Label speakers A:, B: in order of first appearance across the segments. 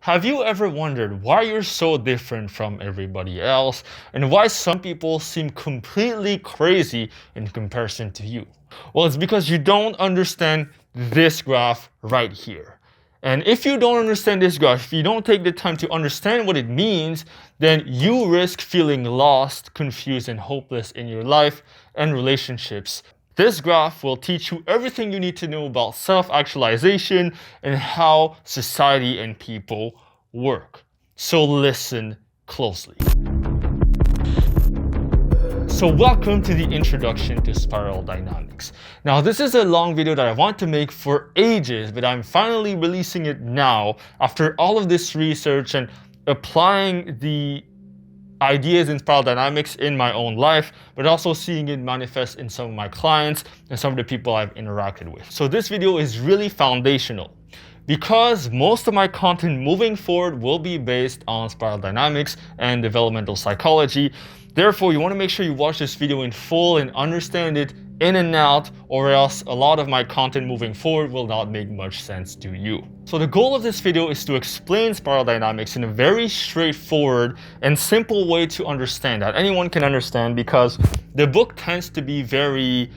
A: Have you ever wondered why you're so different from everybody else and why some people seem completely crazy in comparison to you? Well, it's because you don't understand this graph right here. And if you don't understand this graph, if you don't take the time to understand what it means, then you risk feeling lost, confused, and hopeless in your life and relationships. This graph will teach you everything you need to know about self-actualization and how society and people work. So listen closely. So welcome to the introduction to spiral dynamics. Now this is a long video that I want to make for ages, but I'm finally releasing it now after all of this research and applying the ideas in spiral dynamics in my own life, but also seeing it manifest in some of my clients and some of the people I've interacted with. So this video is really foundational because most of my content moving forward will be based on spiral dynamics and developmental psychology. Therefore, you want to make sure you watch this video in full and understand it in and out, or else a lot of my content moving forward will not make much sense to you. So the goal of this video is to explain spiral dynamics in a very straightforward and simple way to understand that anyone can understand, because the book tends to be very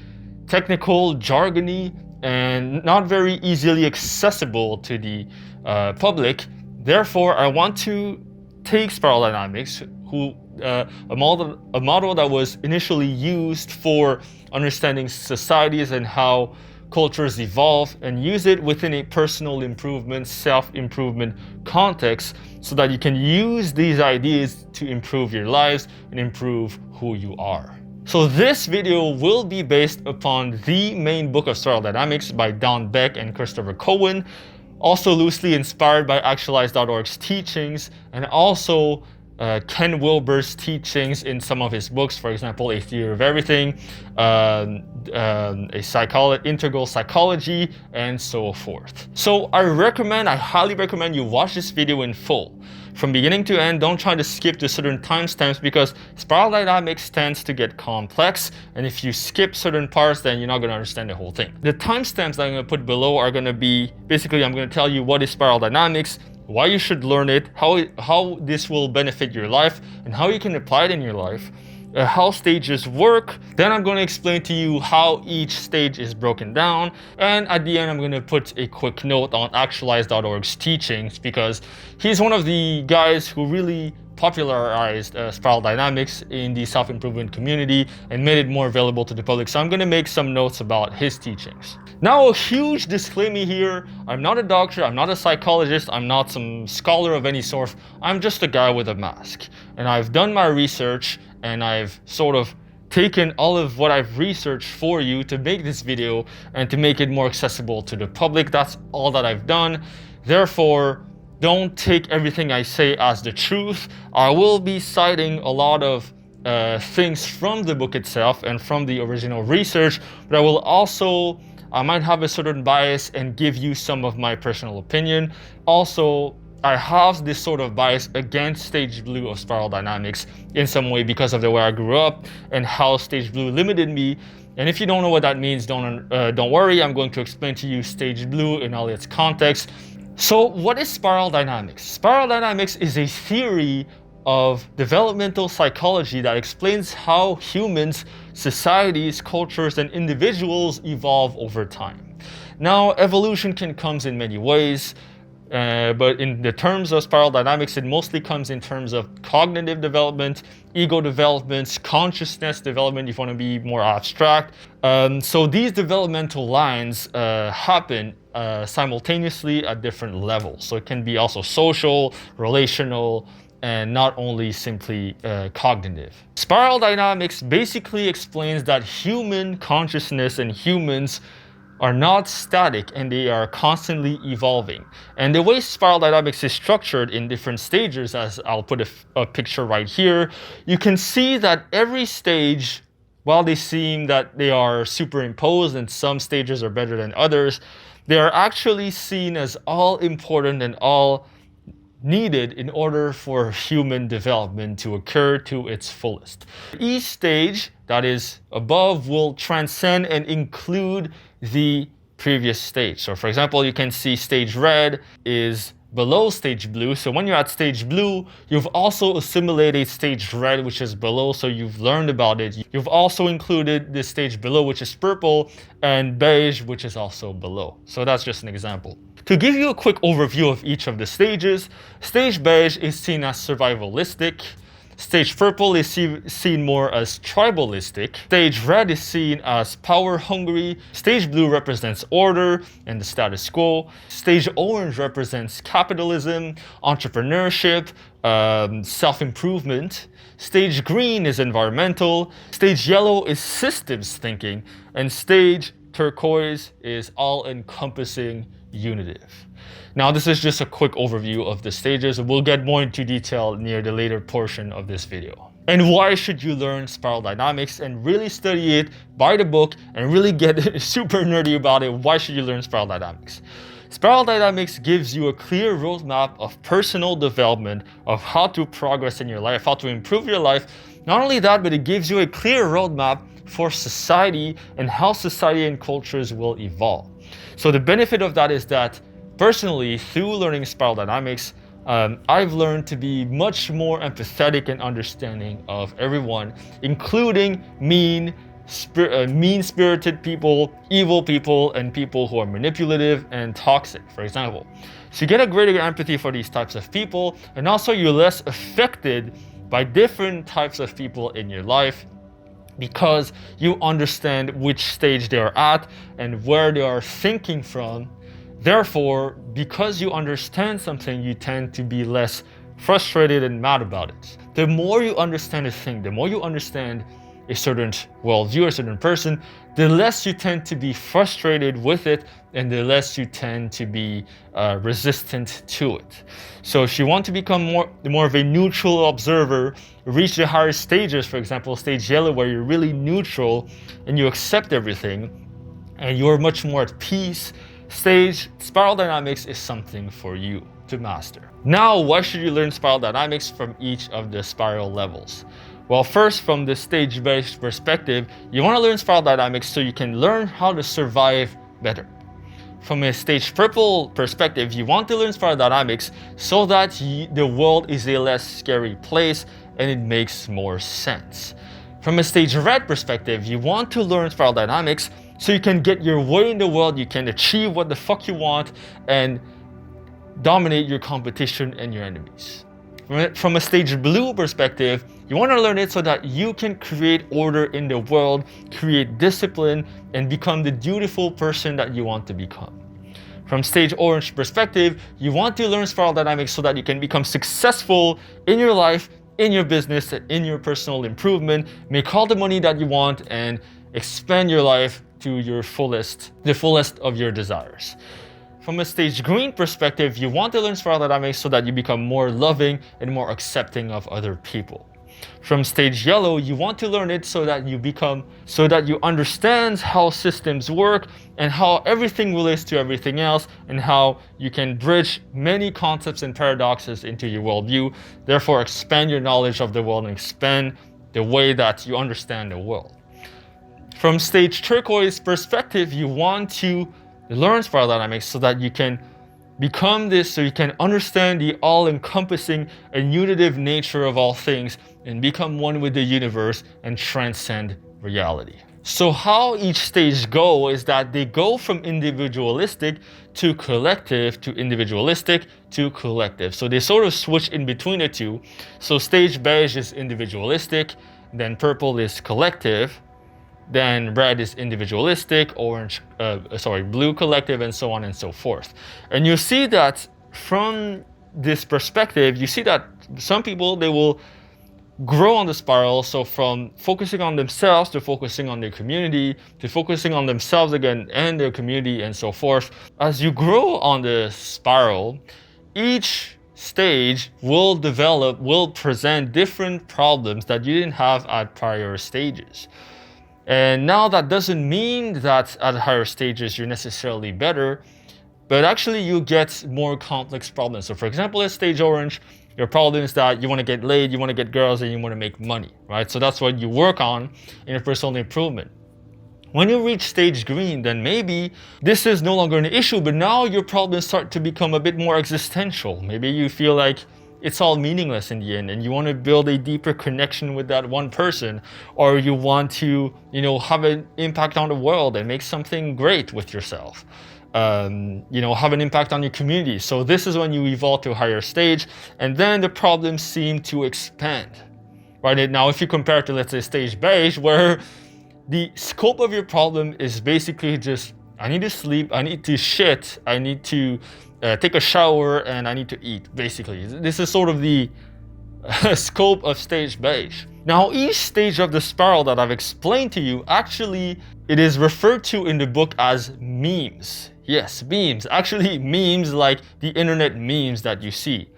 A: technical, jargony, and not very easily accessible to the public. Therefore, I want to take spiral dynamics, a model that was initially used for understanding societies and how cultures evolve, and use it within a personal improvement, self-improvement context so that you can use these ideas to improve your lives and improve who you are. So this video will be based upon the main book of spiral dynamics by Don Beck and Christopher Cohen, also loosely inspired by Actualized.org's teachings, and also Ken Wilber's teachings in some of his books, for example, A Theory of Everything, Integral Psychology, and so forth. So I highly recommend you watch this video in full. From beginning to end, don't try to skip to certain timestamps because spiral dynamics tends to get complex, and if you skip certain parts, then you're not going to understand the whole thing. The timestamps that I'm going to put below are going to be, basically I'm going to tell you what is spiral dynamics, why you should learn it, how this will benefit your life, and how you can apply it in your life, how stages work. Then I'm going to explain to you how each stage is broken down, and at the end I'm going to put a quick note on Actualized.org's teachings, because he's one of the guys who really popularized spiral dynamics in the self-improvement community and made it more available to the public. So I'm going to make some notes about his teachings. Now, a huge disclaimer here: I'm not a doctor, I'm not a psychologist, I'm not some scholar of any sort. I'm just a guy with a mask, and I've done my research and I've sort of taken all of what I've researched for you to make this video and to make it more accessible to the public. That's all that I've done. Therefore, don't take everything I say as the truth. I will be citing a lot of things from the book itself and from the original research, but I might have a certain bias and give you some of my personal opinion. Also, I have this sort of bias against stage blue of spiral dynamics in some way because of the way I grew up and how stage blue limited me. And if you don't know what that means, don't worry. I'm going to explain to you stage blue in all its context. So what is spiral dynamics? Spiral dynamics is a theory of developmental psychology that explains how humans, societies, cultures, and individuals evolve over time. Now, evolution can come in many ways, but in the terms of spiral dynamics, it mostly comes in terms of cognitive development, ego development, consciousness development, if you want to be more abstract. So these developmental lines happen simultaneously at different levels. So it can be also social, relational, and not only simply cognitive. Spiral dynamics basically explains that human consciousness and humans are not static and they are constantly evolving. And the way spiral dynamics is structured in different stages, as I'll put a picture right here, you can see that every stage, while they seem that they are superimposed and some stages are better than others, they are actually seen as all important and all needed in order for human development to occur to its fullest. Each stage that is above will transcend and include the previous stage. So for example, you can see stage red is below stage blue. So when you're at stage blue, you've also assimilated stage red, which is below, so you've learned about it. You've also included the stage below, which is purple, and beige, which is also below. So that's just an example. To give you a quick overview of each of the stages, stage beige is seen as survivalistic. Stage purple is seen more as tribalistic. Stage red is seen as power hungry. Stage blue represents order and the status quo. Stage orange represents capitalism, entrepreneurship, self-improvement. Stage green is environmental. Stage yellow is systems thinking. And stage turquoise is all-encompassing unitive. Now, this is just a quick overview of the stages. We'll get more into detail near the later portion of this video. And why should you learn spiral dynamics and really study it, buy the book, and really get super nerdy about it? Why should you learn spiral dynamics? Spiral dynamics gives you a clear roadmap of personal development, of how to progress in your life, how to improve your life. Not only that, but it gives you a clear roadmap for society and how society and cultures will evolve. So the benefit of that is that personally, through learning spiral dynamics, I've learned to be much more empathetic and understanding of everyone, including mean-spirited people, evil people, and people who are manipulative and toxic, for example. So you get a greater empathy for these types of people, and also you're less affected by different types of people in your life because you understand which stage they are at and where they are thinking from. Therefore, because you understand something, you tend to be less frustrated and mad about it. The more you understand a thing, the more you understand a certain worldview, a certain person, the less you tend to be frustrated with it and the less you tend to be resistant to it. So if you want to become more of a neutral observer, reach the higher stages, for example, stage yellow, where you're really neutral and you accept everything and you're much more at peace, stage spiral dynamics is something for you to master. Now, why should you learn spiral dynamics from each of the spiral levels? Well, first, from the stage-based perspective, you want to learn spiral dynamics so you can learn how to survive better. From a stage purple perspective, you want to learn spiral dynamics so that the world is a less scary place and it makes more sense. From a stage red perspective, you want to learn spiral dynamics so you can get your way in the world, you can achieve what the fuck you want, and dominate your competition and your enemies. From a stage blue perspective, you want to learn it so that you can create order in the world, create discipline, and become the dutiful person that you want to become. From stage orange perspective, you want to learn spiral dynamics so that you can become successful in your life, in your business, and in your personal improvement, make all the money that you want, and expand your life to your the fullest of your desires. From a stage green perspective, you want to learn spiral dynamics so that you become more loving and more accepting of other people. From stage yellow, you want to learn it so that you understand how systems work and how everything relates to everything else and how you can bridge many concepts and paradoxes into your worldview, therefore expand your knowledge of the world and expand the way that you understand the world. From stage turquoise perspective, you want to learn spiral dynamics so that you can become this, so you can understand the all-encompassing and unitive nature of all things and become one with the universe and transcend reality. So how each stage go is that they go from individualistic to collective to individualistic to collective. So they sort of switch in between the two. So stage beige is individualistic, then purple is collective, then red is individualistic, blue collective, and so on and so forth. And you see that from this perspective, you see that some people, they will grow on the spiral. So from focusing on themselves to focusing on their community to focusing on themselves again and their community and so forth. As you grow on the spiral, each stage will present different problems that you didn't have at prior stages. And now that doesn't mean that at higher stages you're necessarily better, but actually you get more complex problems. So for example, at stage orange, your problem is that you want to get laid, you want to get girls, and you want to make money, right? So that's what you work on in your personal improvement. When you reach stage green, then maybe this is no longer an issue, but now your problems start to become a bit more existential. Maybe you feel like it's all meaningless in the end and you want to build a deeper connection with that one person, or you want to, have an impact on the world and make something great with yourself. Have an impact on your community. So this is when you evolve to a higher stage, and then the problems seem to expand. Right now, if you compare it to, let's say, stage beige, where the scope of your problem is basically just, I need to sleep, I need to shit, I need to take a shower, and I need to eat, basically. This is sort of the scope of stage beige. Now, each stage of the spiral that I've explained to you, actually, it is referred to in the book as memes. Yes, memes. Actually, memes like the internet memes that you see.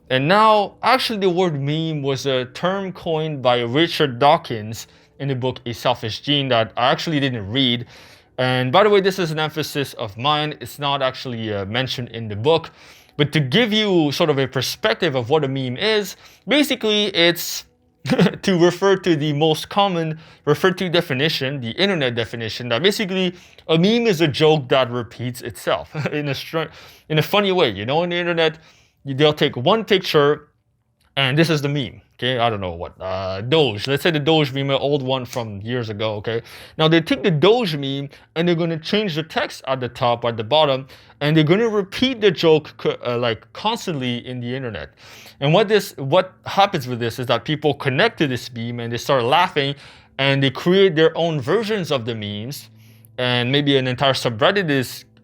A: And now, actually, the word meme was a term coined by Richard Dawkins in the book A Selfish Gene that I actually didn't read. And by the way, this is an emphasis of mine. It's not actually mentioned in the book. But to give you sort of a perspective of what a meme is, basically it's to refer to the most common referred to definition, the internet definition, that basically a meme is a joke that repeats itself in a funny way. In the internet, they'll take one picture and this is the meme. Okay, I don't know what, Doge. Let's say the Doge meme, an old one from years ago, okay? Now they take the Doge meme and they're gonna change the text at the top or at the bottom, and they're gonna repeat the joke like constantly in the internet. And what happens with this is that people connect to this meme and they start laughing and they create their own versions of the memes, and maybe an entire subreddit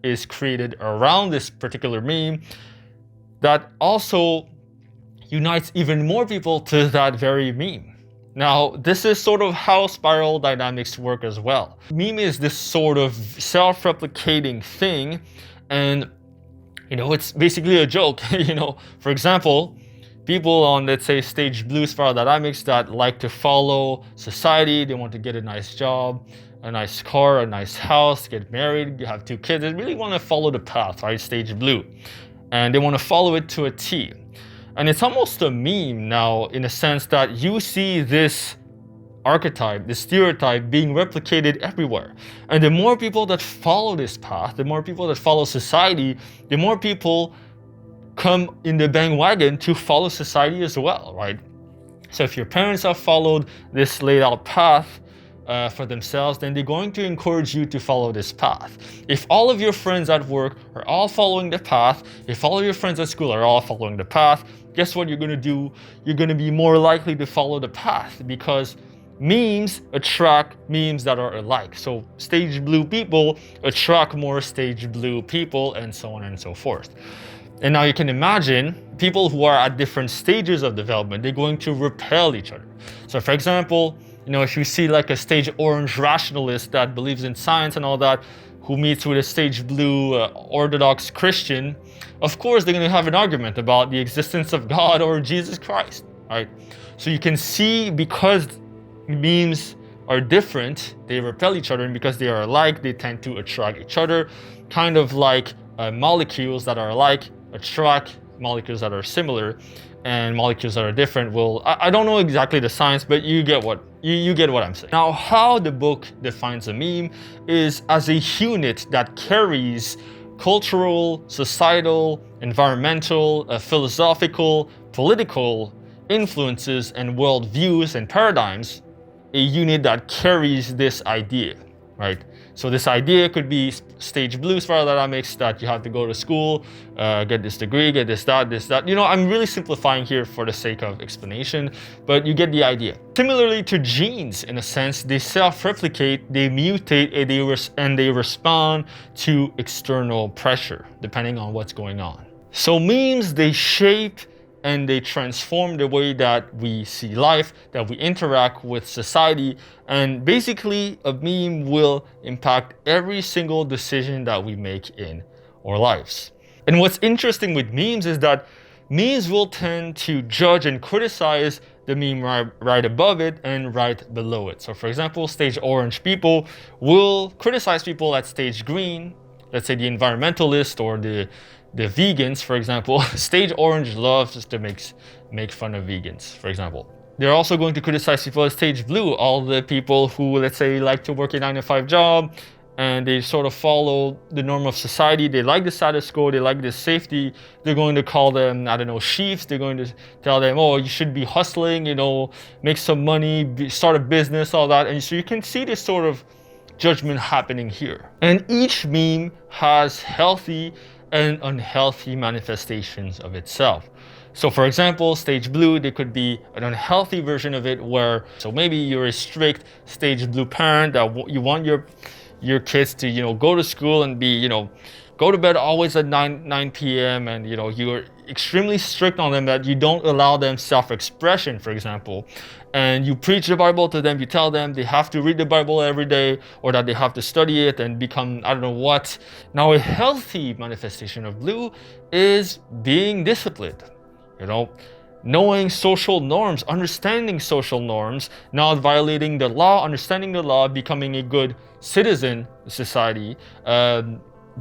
A: is created around this particular meme that also unites even more people to that very meme. Now, this is sort of how spiral dynamics work as well. Meme is this sort of self-replicating thing, and it's basically a joke. For example, people on, let's say, stage blue spiral dynamics that like to follow society, they want to get a nice job, a nice car, a nice house, get married, have 2 kids. They really want to follow the path, right? Stage blue. And they want to follow it to a T. And it's almost a meme now, in a sense that you see this archetype, this stereotype being replicated everywhere. And the more people that follow this path, the more people that follow society, the more people come in the bandwagon to follow society as well, right? So if your parents have followed this laid out path for themselves, then they're going to encourage you to follow this path. If all of your friends at work are all following the path, if all of your friends at school are all following the path, guess what you're going to do? You're going to be more likely to follow the path, because memes attract memes that are alike. So stage blue people attract more stage blue people, and so on and so forth. And now you can imagine people who are at different stages of development, they're going to repel each other. So for example, if you see like a stage orange rationalist that believes in science and all that, who meets with a stage blue Orthodox Christian, of course they're going to have an argument about the existence of God or Jesus Christ, right? So you can see, because memes are different, they repel each other, and because they are alike, they tend to attract each other, kind of like molecules that are alike attract molecules that are similar, and molecules that are different will, I don't know exactly the science, but you get what I'm saying. Now, how the book defines a meme is as a unit that carries cultural, societal, environmental, philosophical, political influences and worldviews and paradigms, a unit that carries this idea, right? So this idea could be stage blue spiral dynamics, that you have to go to school, get this degree, get this, that. I'm really simplifying here for the sake of explanation, but you get the idea. Similarly to genes, in a sense, they self-replicate, they mutate, and they respond to external pressure, depending on what's going on. So memes, they shape and they transform the way that we see life, that we interact with society, and basically a meme will impact every single decision that we make in our lives. And what's interesting with memes is that memes will tend to judge and criticize the meme right above it and right below it. So for example, stage orange people will criticize people at stage green, let's say the environmentalist or the vegans, for example. Stage orange loves just to make fun of vegans, for example. They're also going to criticize people at stage blue, all the people who, let's say, like to work a 9-to-5 job and they sort of follow the norm of society. They like the status quo, they like the safety. They're going to call them, I don't know, chiefs. They're going to tell them, oh, you should be hustling, you know, make some money, start a business, all that. And so you can see this sort of judgment happening here. And each meme has healthy and unhealthy manifestations of itself. So for example, stage blue, there could be an unhealthy version of it where, so maybe you're a strict stage blue parent that you want your kids to, you know, go to school and be, you know, go to bed always at 9 p.m. and, you know, you're extremely strict on them, that you don't allow them self-expression, for example. And you preach the Bible to them, you tell them they have to read the Bible every day, or that they have to study it and become, I don't know what. Now, a healthy manifestation of blue is being disciplined, you know, knowing social norms, understanding social norms, not violating the law, understanding the law, becoming a good citizen of society,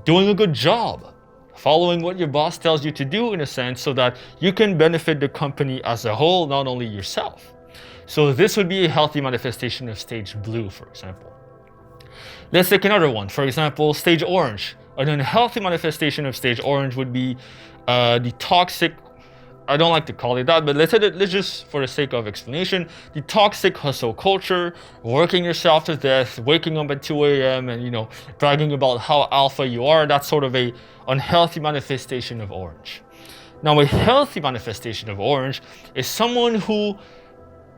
A: doing a good job, following what your boss tells you to do in a sense, so that you can benefit the company as a whole, not only yourself. So this would be a healthy manifestation of stage blue, for example. Let's take another one. For example, stage orange. An unhealthy manifestation of stage orange would be the toxic, I don't like to call it that, but let's just, for the sake of explanation, the toxic hustle culture, working yourself to death, waking up at 2 a.m. and, you know, bragging about how alpha you are. That's sort of a unhealthy manifestation of orange. Now, a healthy manifestation of orange is someone who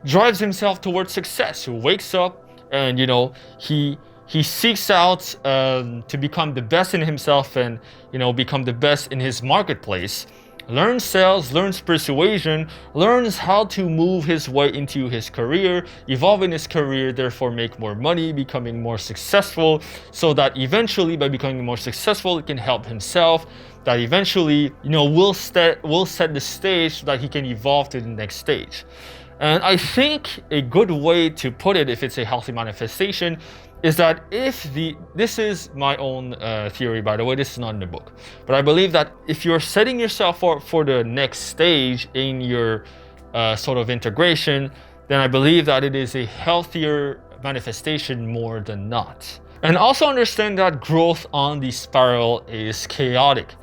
A: drives himself towards success, who wakes up and, you know, he seeks out to become the best in himself and, you know, become the best in his marketplace. Learns sales, learns persuasion, learns how to move his way into his career, evolve in his career, therefore make more money, becoming more successful, so that eventually by becoming more successful, he can help himself, that eventually, you know, will set the stage so that he can evolve to the next stage. And I think a good way to put it, if it's a healthy manifestation, is that this is my own theory, by the way, this is not in the book, but I believe that if you're setting yourself up for the next stage in your sort of integration, then I believe that it is a healthier manifestation more than not. And also understand that growth on the spiral is chaotic.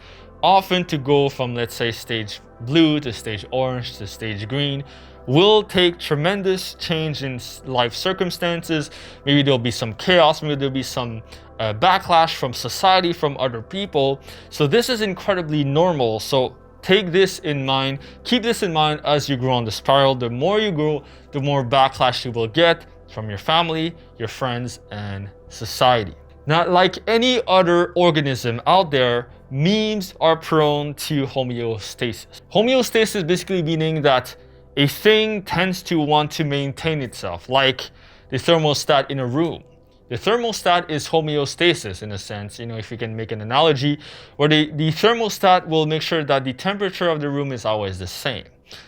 A: Often to go from, let's say, stage blue to stage orange to stage green will take tremendous change in life circumstances. Maybe there'll be some chaos, maybe there'll be some backlash from society, from other people. So this is incredibly normal. So take this in mind, keep this in mind as you grow on the spiral. The more you grow, the more backlash you will get from your family, your friends, and society. Now, like any other organism out there, memes are prone to homeostasis. Homeostasis basically meaning that a thing tends to want to maintain itself, like the thermostat in a room. The thermostat is homeostasis in a sense, you know, if you can make an analogy, where the thermostat will make sure that the temperature of the room is always the same.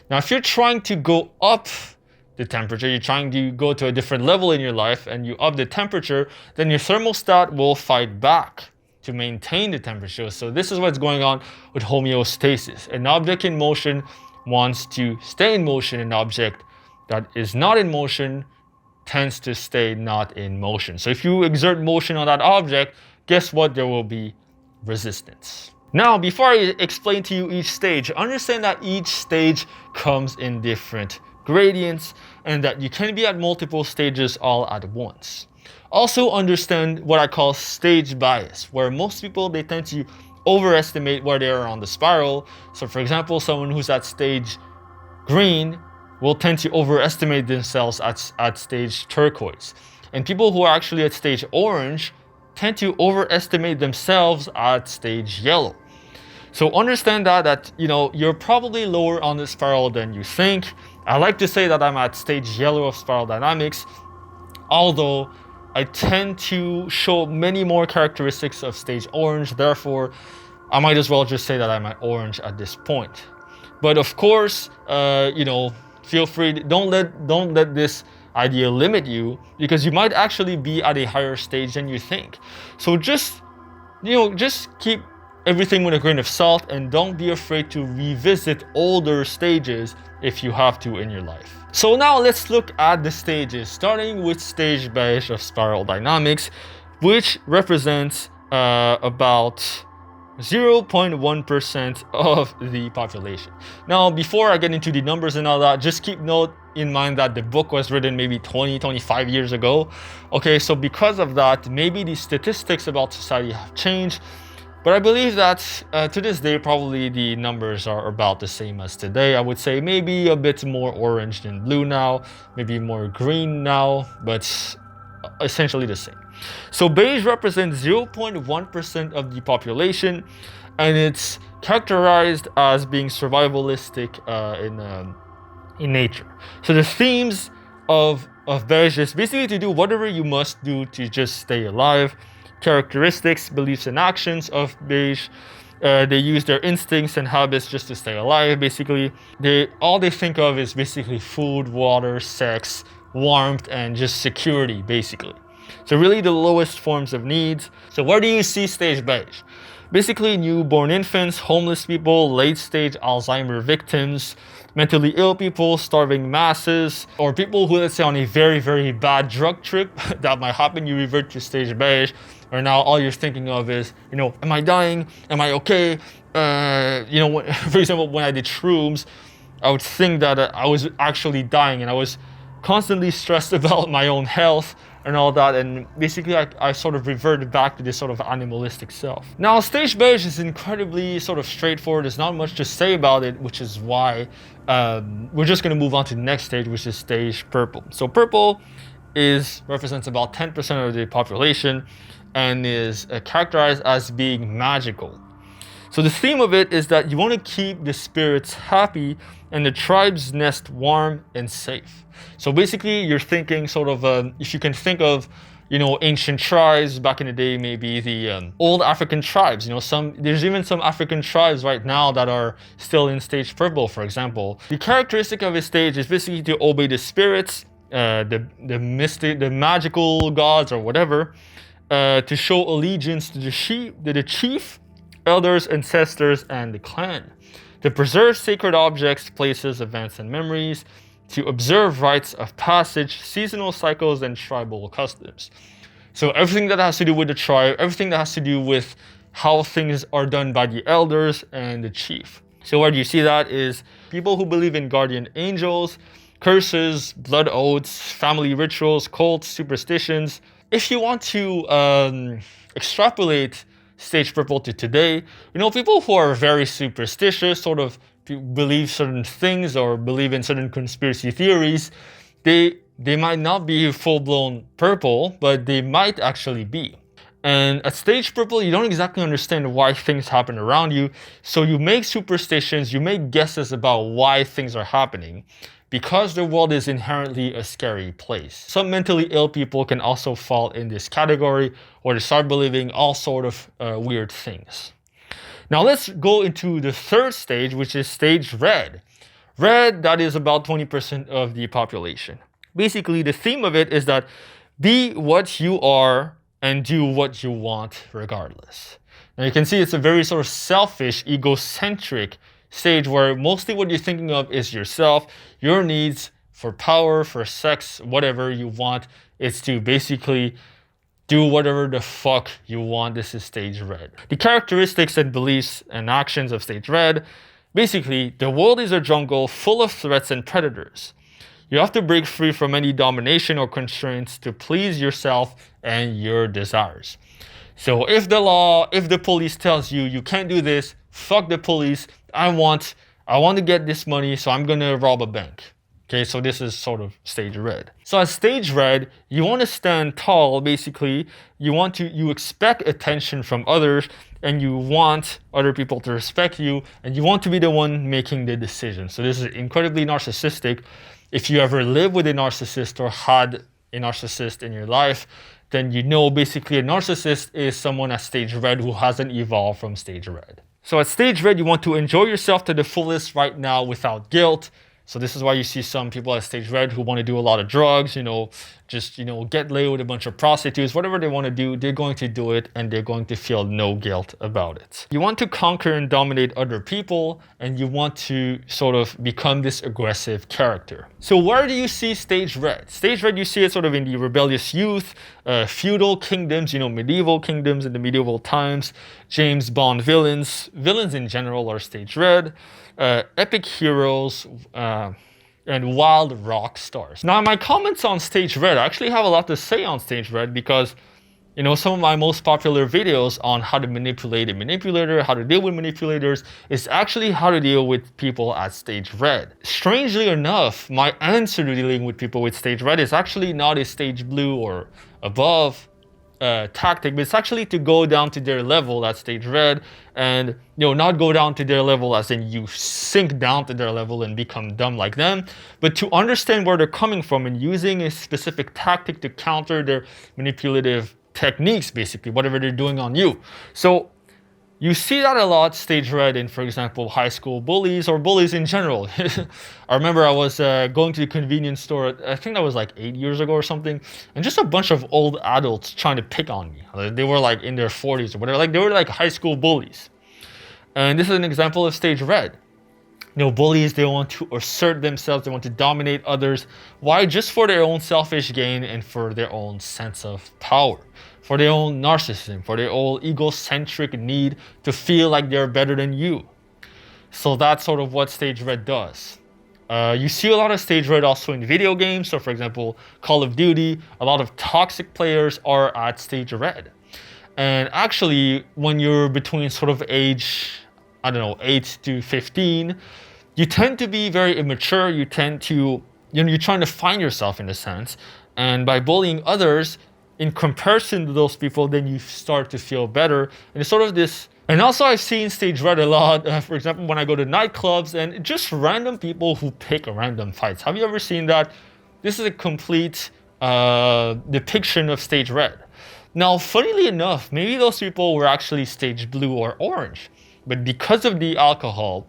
A: Now, if you're trying to go up the temperature, you're trying to go to a different level in your life and you up the temperature, then your thermostat will fight back to maintain the temperature. So this is what's going on with homeostasis. An object in motion wants to stay in motion. An object that is not in motion tends to stay not in motion. So if you exert motion on that object, guess what? There will be resistance. Now, before I explain to you each stage, understand that each stage comes in different gradients and that you can be at multiple stages all at once. Also understand what I call stage bias, where most people, they tend to overestimate where they are on the spiral. So for example, someone who's at stage green will tend to overestimate themselves at stage turquoise. And people who are actually at stage orange tend to overestimate themselves at stage yellow. So understand that you know, you're probably lower on the spiral than you think. I like to say that I'm at stage yellow of spiral dynamics, although I tend to show many more characteristics of stage orange. Therefore, I might as well just say that I'm at orange at this point. But of course, you know, feel free, don't let this idea limit you, because you might actually be at a higher stage than you think. So just, you know, just keep everything with a grain of salt, and don't be afraid to revisit older stages if you have to in your life. So now let's look at the stages, starting with stage beige of spiral dynamics, which represents about 0.1% of the population. Now, before I get into the numbers and all that, just keep note in mind that the book was written maybe 25 years ago. Okay, so because of that, maybe the statistics about society have changed, but I believe that to this day, probably the numbers are about the same as today. I would say maybe a bit more orange than blue now, maybe more green now, but essentially the same. So beige represents 0.1% of the population, and it's characterized as being survivalistic in nature. So the themes of beige is basically to do whatever you must do to just stay alive. Characteristics, beliefs, and actions of beige. They use their instincts and habits just to stay alive. Basically, all they think of is basically food, water, sex, warmth, and just security, basically. So really the lowest forms of needs. So where do you see stage beige? Basically newborn infants, homeless people, late stage Alzheimer victims, mentally ill people, starving masses, or people who, let's say, on a very, very bad drug trip that might happen, you revert to stage beige, or now all you're thinking of is, am I dying? Am I okay? For example, when I did shrooms, I would think that I was actually dying, and I was constantly stressed about my own health and all that, and basically I sort of reverted back to this sort of animalistic self. Now, stage beige is incredibly sort of straightforward. There's not much to say about it, which is why we're just going to move on to the next stage, which is stage purple. So purple represents about 10% of the population and is characterized as being magical. So the theme of it is that you want to keep the spirits happy and the tribe's nest warm and safe. So basically you're thinking sort of, if you can think of, ancient tribes back in the day, maybe the old African tribes, there's even some African tribes right now that are still in stage purple, for example. The characteristic of a stage is basically to obey the spirits, the magical gods or whatever, to show allegiance to the chief, elders, ancestors, and the clan, to preserve sacred objects, places, events, and memories, to observe rites of passage, seasonal cycles, and tribal customs. So everything that has to do with the tribe, everything that has to do with how things are done by the elders and the chief. So where do you see that is people who believe in guardian angels, curses, blood oaths, family rituals, cults, superstitions. If you want to extrapolate stage purple to today, people who are very superstitious, sort of believe certain things or believe in certain conspiracy theories, they might not be full-blown purple, but they might actually be. And at stage purple, you don't exactly understand why things happen around you, so you make superstitions, you make guesses about why things are happening, because the world is inherently a scary place. Some mentally ill people can also fall in this category, or they start believing all sort of weird things. Now let's go into the third stage, which is stage red. Red, that is about 20% of the population. Basically, the theme of it is that be what you are and do what you want regardless. Now you can see it's a very sort of selfish, egocentric stage where mostly what you're thinking of is yourself, your needs for power, for sex, whatever you want. It's to basically do whatever the fuck you want. This is stage red. The characteristics and beliefs and actions of stage red, basically, the world is a jungle full of threats and predators. You have to break free from any domination or constraints to please yourself and your desires. So if the police tells you you can't do this, fuck the police. I want to get this money, so I'm gonna rob a bank. Okay, so this is sort of stage red. So as stage red, you want to stand tall, basically. You expect attention from others, and you want other people to respect you, and you want to be the one making the decision. So this is incredibly narcissistic. If you ever live with a narcissist or had a narcissist in your life, then basically a narcissist is someone at stage red who hasn't evolved from stage red. So at stage red, you want to enjoy yourself to the fullest right now without guilt. So this is why you see some people at stage red who want to do a lot of drugs, just, get laid with a bunch of prostitutes, whatever they want to do, they're going to do it and they're going to feel no guilt about it. You want to conquer and dominate other people, and you want to sort of become this aggressive character. So where do you see stage red? Stage red, you see it sort of in the rebellious youth, feudal kingdoms, medieval kingdoms in the medieval times, James Bond villains in general are stage red, epic heroes, and wild rock stars. Now, my comments on stage red, I actually have a lot to say on stage red because, some of my most popular videos on how to manipulate a manipulator, how to deal with manipulators, is actually how to deal with people at stage red. Strangely enough, my answer to dealing with people with stage red is actually not a stage blue or above tactic, but it's actually to go down to their level at stage red, and not go down to their level as in you sink down to their level and become dumb like them, but to understand where they're coming from and using a specific tactic to counter their manipulative techniques, basically whatever they're doing on you. So you see that a lot, stage red, in, for example, high school bullies or bullies in general. I remember I was going to the convenience store, I think that was like 8 years ago or something, and just a bunch of old adults trying to pick on me. They were like in their 40s or whatever, they were like high school bullies. And this is an example of stage red. Bullies, they want to assert themselves, they want to dominate others. Why? Just for their own selfish gain and for their own sense of power, for their own narcissism, for their own egocentric need to feel like they're better than you. So that's sort of what stage red does. You see a lot of stage red also in video games. So for example, Call of Duty, a lot of toxic players are at stage red. And actually, when you're between sort of age, 8 to 15, you tend to be very immature. You tend to, you're trying to find yourself in a sense. And by bullying others, in comparison to those people, then you start to feel better. And it's sort of this. And also I've seen stage red a lot, for example, when I go to nightclubs and just random people who pick random fights. Have you ever seen that? This is a complete depiction of stage red. Now, funnily enough, maybe those people were actually stage blue or orange. But because of the alcohol,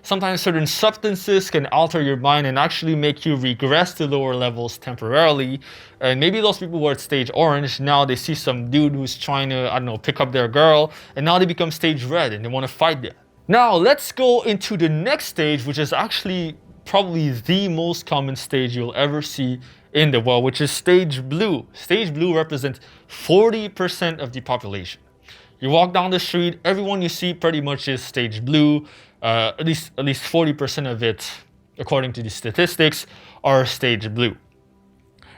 A: sometimes certain substances can alter your mind and actually make you regress to lower levels temporarily. And maybe those people were at stage orange, now they see some dude who's trying to, pick up their girl, and now they become stage red and they want to fight them. Now, let's go into the next stage, which is actually probably the most common stage you'll ever see in the world, which is stage blue. Stage blue represents 40% of the population. You walk down the street, everyone you see pretty much is stage blue. At least 40% of it, according to the statistics, are stage blue.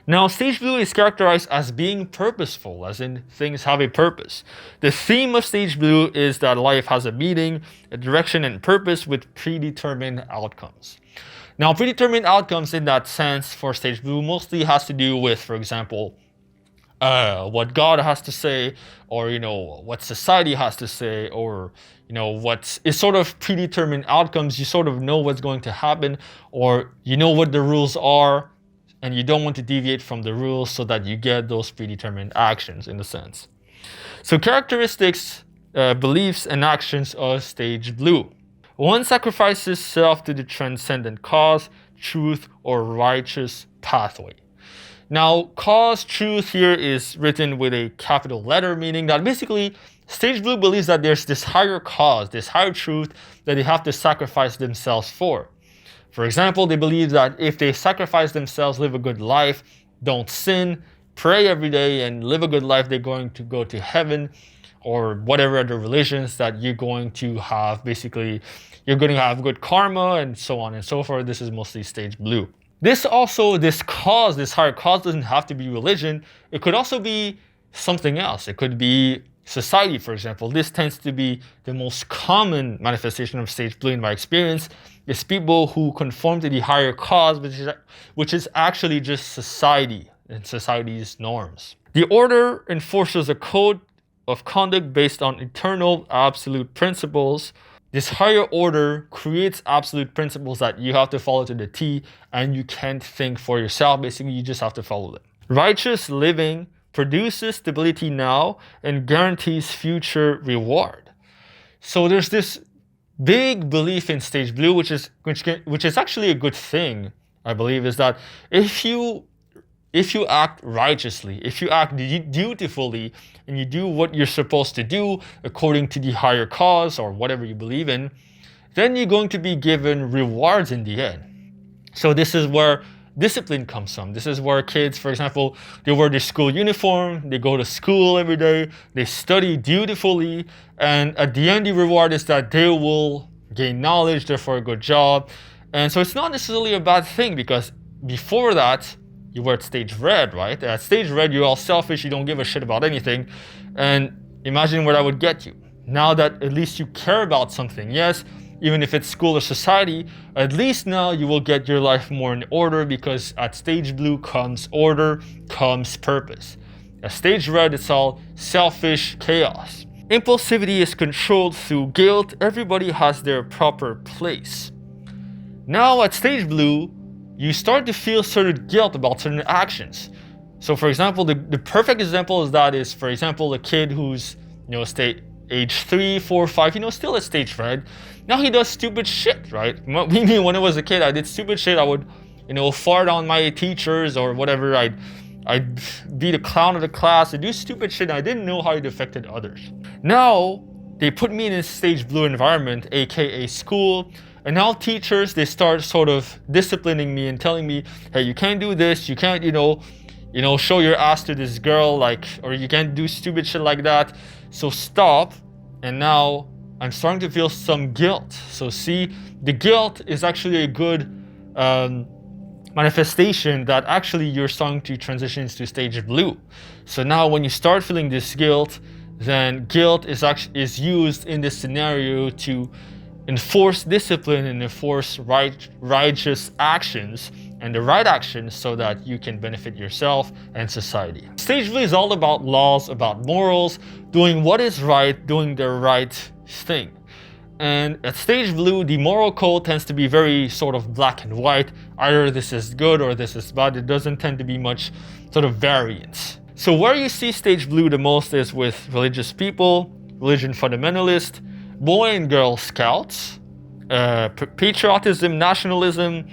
A: Now, stage blue is characterized as being purposeful, as in things have a purpose. The theme of stage blue is that life has a meaning, a direction, and purpose with predetermined outcomes. Now, predetermined outcomes in that sense for stage blue mostly has to do with, for example, what God has to say, or what society has to say, or what is sort of predetermined outcomes. You sort of know what's going to happen, or what the rules are, and you don't want to deviate from the rules so that you get those predetermined actions in a sense. So characteristics, beliefs, and actions of stage blue. One sacrifices self to the transcendent cause, truth, or righteous pathway. Now, cause, truth here is written with a capital letter, meaning that basically stage blue believes that there's this higher cause, this higher truth that they have to sacrifice themselves for. For example, they believe that if they sacrifice themselves, live a good life, don't sin, pray every day, and live a good life, they're going to go to heaven, or whatever other religions that you're going to have. Basically, you're going to have good karma and so on and so forth. This is mostly stage blue. This cause, this higher cause, doesn't have to be religion. It could also be something else. It could be society, for example. This tends to be the most common manifestation of stage blue in my experience. It's people who conform to the higher cause, which is actually just society and society's norms. The order enforces a code of conduct based on eternal absolute principles. This higher order creates absolute principles that you have to follow to the T, and you can't think for yourself. Basically, you just have to follow them. Righteous living produces stability now and guarantees future reward. So there's this big belief in stage blue, which is actually a good thing, I believe, is that if you if you act righteously, if you act dutifully, and you do what you're supposed to do according to the higher cause or whatever you believe in, then you're going to be given rewards in the end. So this is where discipline comes from. This is where kids, for example, they wear their school uniform, they go to school every day, they study dutifully, and at the end the reward is that they will gain knowledge, therefore a good job. And so it's not necessarily a bad thing, because before that, you were at stage red, right? At stage red, you're all selfish, you don't give a shit about anything. And imagine where that would get you. Now that at least you care about something, yes, even if it's school or society, at least now you will get your life more in order, because at stage blue comes order, comes purpose. At stage red, it's all selfish chaos. Impulsivity is controlled through guilt. Everybody has their proper place. Now at stage blue, you start to feel certain guilt about certain actions. So for example, the perfect example is that is, for example, a kid who's, age 3, 4, 5, still at stage red. Now he does stupid shit, right? Me, when I was a kid, I did stupid shit. I would, fart on my teachers or whatever. I'd be the clown of the class. I'd do stupid shit. I didn't know how it affected others. Now, they put me in a stage blue environment, aka school. And now teachers, they start sort of disciplining me and telling me, hey, you can't do this. You can't, show your ass to this girl, or you can't do stupid shit like that. So stop. And now I'm starting to feel some guilt. So see, the guilt is actually a good manifestation that actually you're starting to transition into stage blue. So now when you start feeling this guilt, then guilt is used in this scenario to enforce discipline and enforce righteous actions and the right actions so that you can benefit yourself and society. Stage blue is all about laws, about morals, doing what is right, doing the right thing. And at stage blue, the moral code tends to be very sort of black and white. Either this is good or this is bad. It doesn't tend to be much sort of variance. So where you see stage blue the most is with religious people, religion fundamentalists, Boy and Girl Scouts, patriotism, nationalism,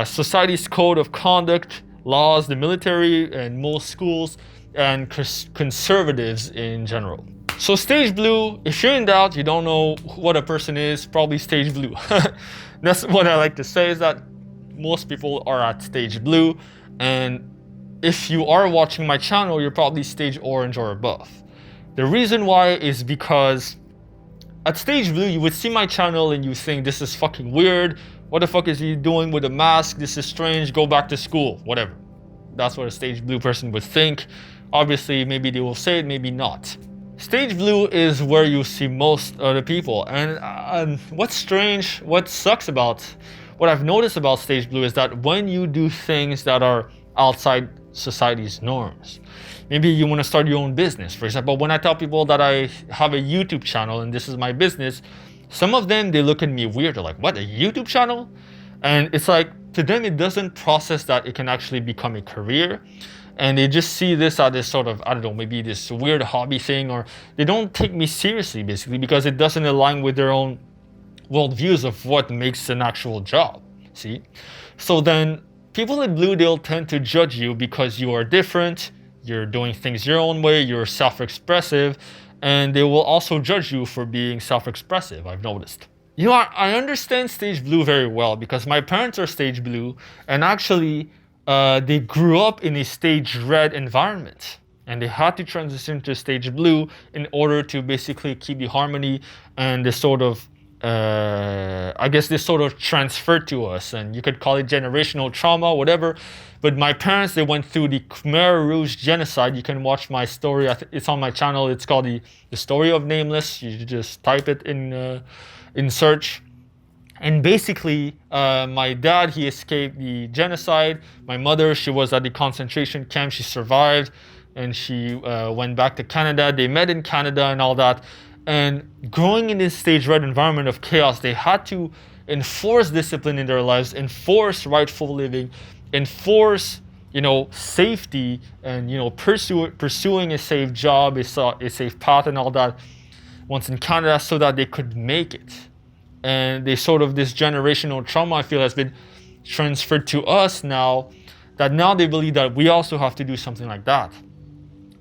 A: society's code of conduct, laws, the military, and most schools, and conservatives in general. So stage blue, if you're in doubt, you don't know what a person is, probably stage blue. That's what I like to say, is that most people are at stage blue, and if you are watching my channel, you're probably stage orange or above. The reason why is because at stage blue, you would see my channel and you think, this is fucking weird. What the fuck is he doing with a mask? This is strange. Go back to school. Whatever. That's what a stage blue person would think. Obviously, maybe they will say it, maybe not. Stage blue is where you see most other people. And what's strange, what sucks about, what I've noticed about stage blue is that when you do things that are outside society's norms, maybe you want to start your own business. For example, when I tell people that I have a YouTube channel and this is my business, some of them, they look at me weird. They're like, what, a YouTube channel? And it's like, to them, it doesn't process that it can actually become a career. And they just see this as this sort of, I don't know, maybe this weird hobby thing, or they don't take me seriously, basically, because it doesn't align with their own worldviews of what makes an actual job, see? So then, people in blue, they'll tend to judge you because you are different, you're doing things your own way, you're self-expressive, and they will also judge you for being self-expressive, I've noticed. I understand stage blue very well because my parents are stage blue, and actually they grew up in a stage red environment, and they had to transition to stage blue in order to basically keep the harmony and the sort of this sort of transferred to us, and you could call it generational trauma, whatever. But my parents, they went through the Khmer Rouge genocide. You can watch my story. It's on my channel. It's called the Story of Nameless. You just type it in search. And basically, my dad, he escaped the genocide. My mother, she was at the concentration camp. She survived, and she went back to Canada. They met in Canada and all that. And growing in this stage red environment of chaos, they had to enforce discipline in their lives, enforce rightful living, enforce, safety, and, pursuing a safe job, a safe path and all that once in Canada, so that they could make it. And they sort of, this generational trauma, I feel, has been transferred to us now, that now they believe that we also have to do something like that.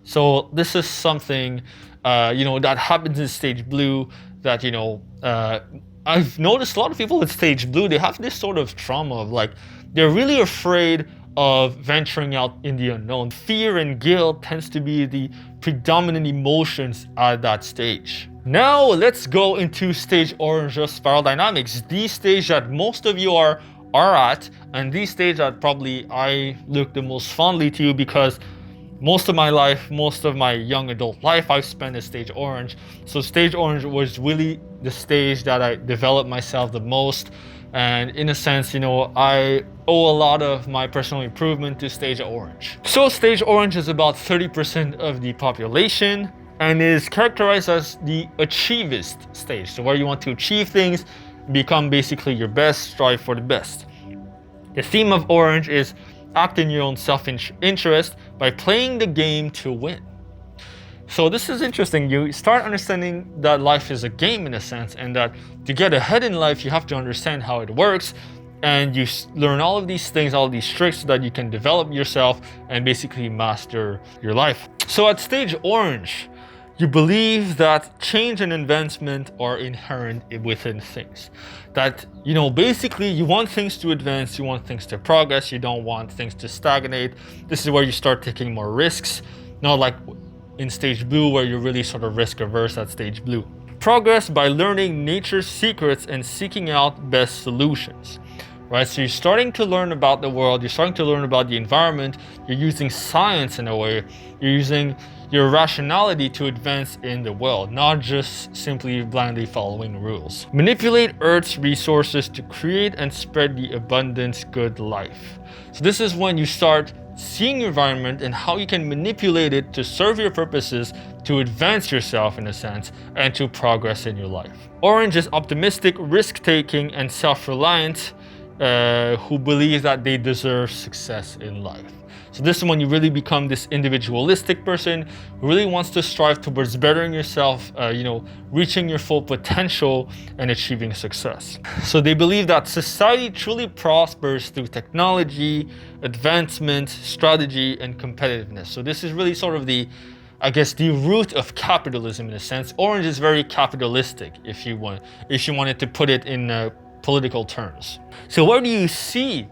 A: So this is something, that happens in stage blue that, I've noticed a lot of people with stage blue, they have this sort of trauma of like, they're really afraid of venturing out in the unknown. Fear and guilt tends to be the predominant emotions at that stage. Now let's go into stage orange of spiral dynamics, the stage that most of you are at, and the stage that probably I look the most fondly to, because most of my life, most of my young adult life, I've spent at stage orange. So stage orange was really the stage that I developed myself the most. And in a sense, I owe a lot of my personal improvement to stage orange. So stage orange is about 30% of the population and is characterized as the achievist stage. So where you want to achieve things, become basically your best, strive for the best. The theme of orange is act in your own self-interest by playing the game to win. So this is interesting. You start understanding that life is a game in a sense, and that to get ahead in life, you have to understand how it works. And you learn all of these things, all of these tricks, so that you can develop yourself and basically master your life. So at stage orange, you believe that change and advancement are inherent within things. That, basically you want things to advance, you want things to progress, you don't want things to stagnate. This is where you start taking more risks, not like in stage blue where you're really sort of risk averse at stage blue. Progress by learning nature's secrets and seeking out best solutions. Right, so you're starting to learn about the world, you're starting to learn about the environment, you're using science in a way, you're using your rationality to advance in the world, not just simply blindly following rules. Manipulate Earth's resources to create and spread the abundant good life. So this is when you start seeing your environment and how you can manipulate it to serve your purposes, to advance yourself in a sense, and to progress in your life. Orange is optimistic, risk-taking, and self-reliant, who believe that they deserve success in life. So this is when you really become this individualistic person who really wants to strive towards bettering yourself, reaching your full potential and achieving success. So they believe that society truly prospers through technology, advancement, strategy, and competitiveness. So this is really sort of the root of capitalism in a sense. Orange is very capitalistic, if you wanted to put it in political terms. So where do you see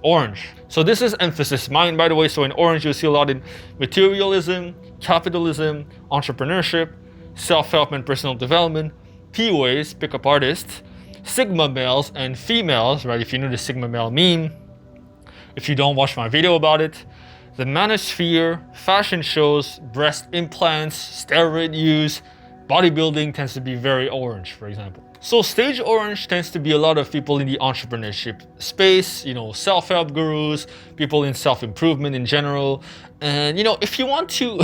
A: orange? So this is emphasis mine, by the way. So in orange, you'll see a lot in materialism, capitalism, entrepreneurship, self-help and personal development, POAs, pickup artists, Sigma males and females, right? If you know the Sigma male meme, if you don't watch my video about it, the manosphere, fashion shows, breast implants, steroid use, bodybuilding tends to be very orange, for example. So stage orange tends to be a lot of people in the entrepreneurship space, self-help gurus, people in self-improvement in general. And, if you want to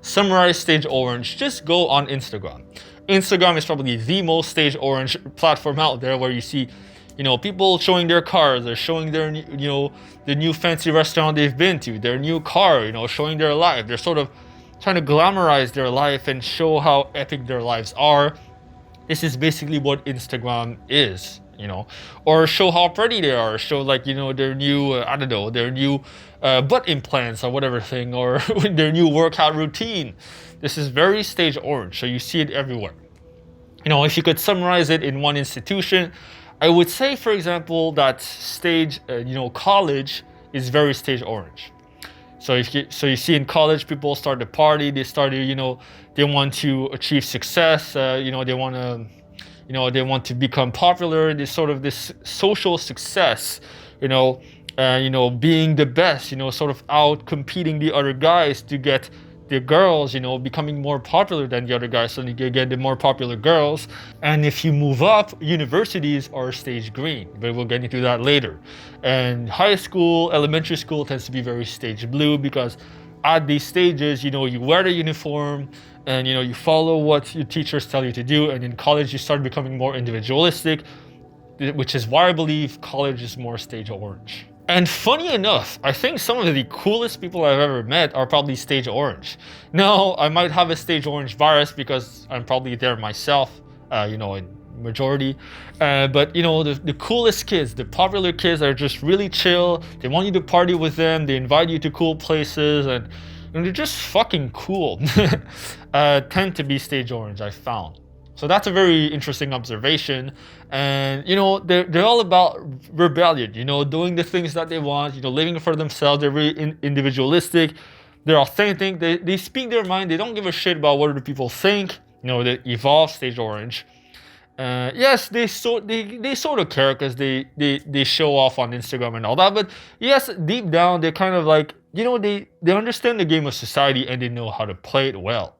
A: summarize stage orange, just go on Instagram. Instagram is probably the most stage orange platform out there, where you see, people showing their cars, they're showing their, the new fancy restaurant they've been to, their new car, showing their life. They're sort of trying to glamorize their life and show how epic their lives are. This is basically what Instagram is, or show how pretty they are, show their new, their new butt implants or whatever thing, or their new workout routine. This is very stage orange, so you see it everywhere. If you could summarize it in one institution, I would say, for example, that stage, college is very stage orange. So you see in college, people start to party, they start to, they want to achieve success, they want to become popular, this social success, being the best, sort of out competing the other guys to get the girls, becoming more popular than the other guys, so you get the more popular girls. And if you move up, universities are stage green, but we'll get into that later. And high school, elementary school tends to be very stage blue, because at these stages, you wear the uniform and, you follow what your teachers tell you to do. And in college, you start becoming more individualistic, which is why I believe college is more stage orange. And funny enough, I think some of the coolest people I've ever met are probably stage orange. Now, I might have a stage orange virus because I'm probably there myself, in majority. But you know, the coolest kids, the popular kids are just really chill. They want you to party with them. They invite you to cool places, and they're just fucking cool. Tend to be stage orange, I found. So that's a very interesting observation. And you know, they're all about rebellion, you know, doing the things that they want, you know, living for themselves. They're very individualistic. They're authentic. They speak their mind. They don't give a shit about what other people think. You know, they evolve stage orange. Yes, they sort of care because they show off on Instagram and all that. But yes, deep down they kind of like, you know, they understand the game of society and they know how to play it well.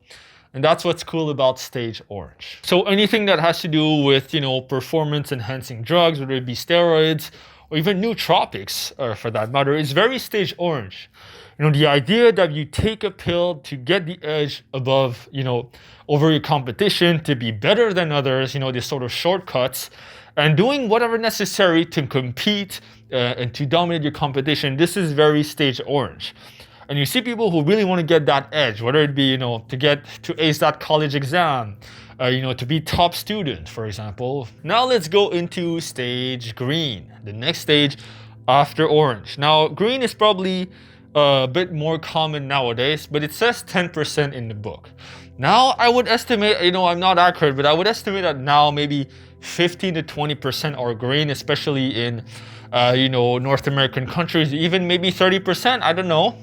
A: And that's what's cool about stage orange. So anything that has to do with, you know, performance enhancing drugs, whether it be steroids or even nootropics, for that matter, is very stage orange. You know, the idea that you take a pill to get the edge above, you know, over your competition, to be better than others, you know, these sort of shortcuts, and doing whatever necessary to compete and to dominate your competition, this is very stage orange. And you see people who really want to get that edge, whether it be, you know, to ace that college exam, you know, to be top student, for example. Now let's go into stage green, the next stage after orange. Now, green is probably a bit more common nowadays, but it says 10% in the book. Now, I would estimate, you know, I'm not accurate, but I would estimate that now maybe 15 to 20% are green, especially in, you know, North American countries, even maybe 30%, I don't know.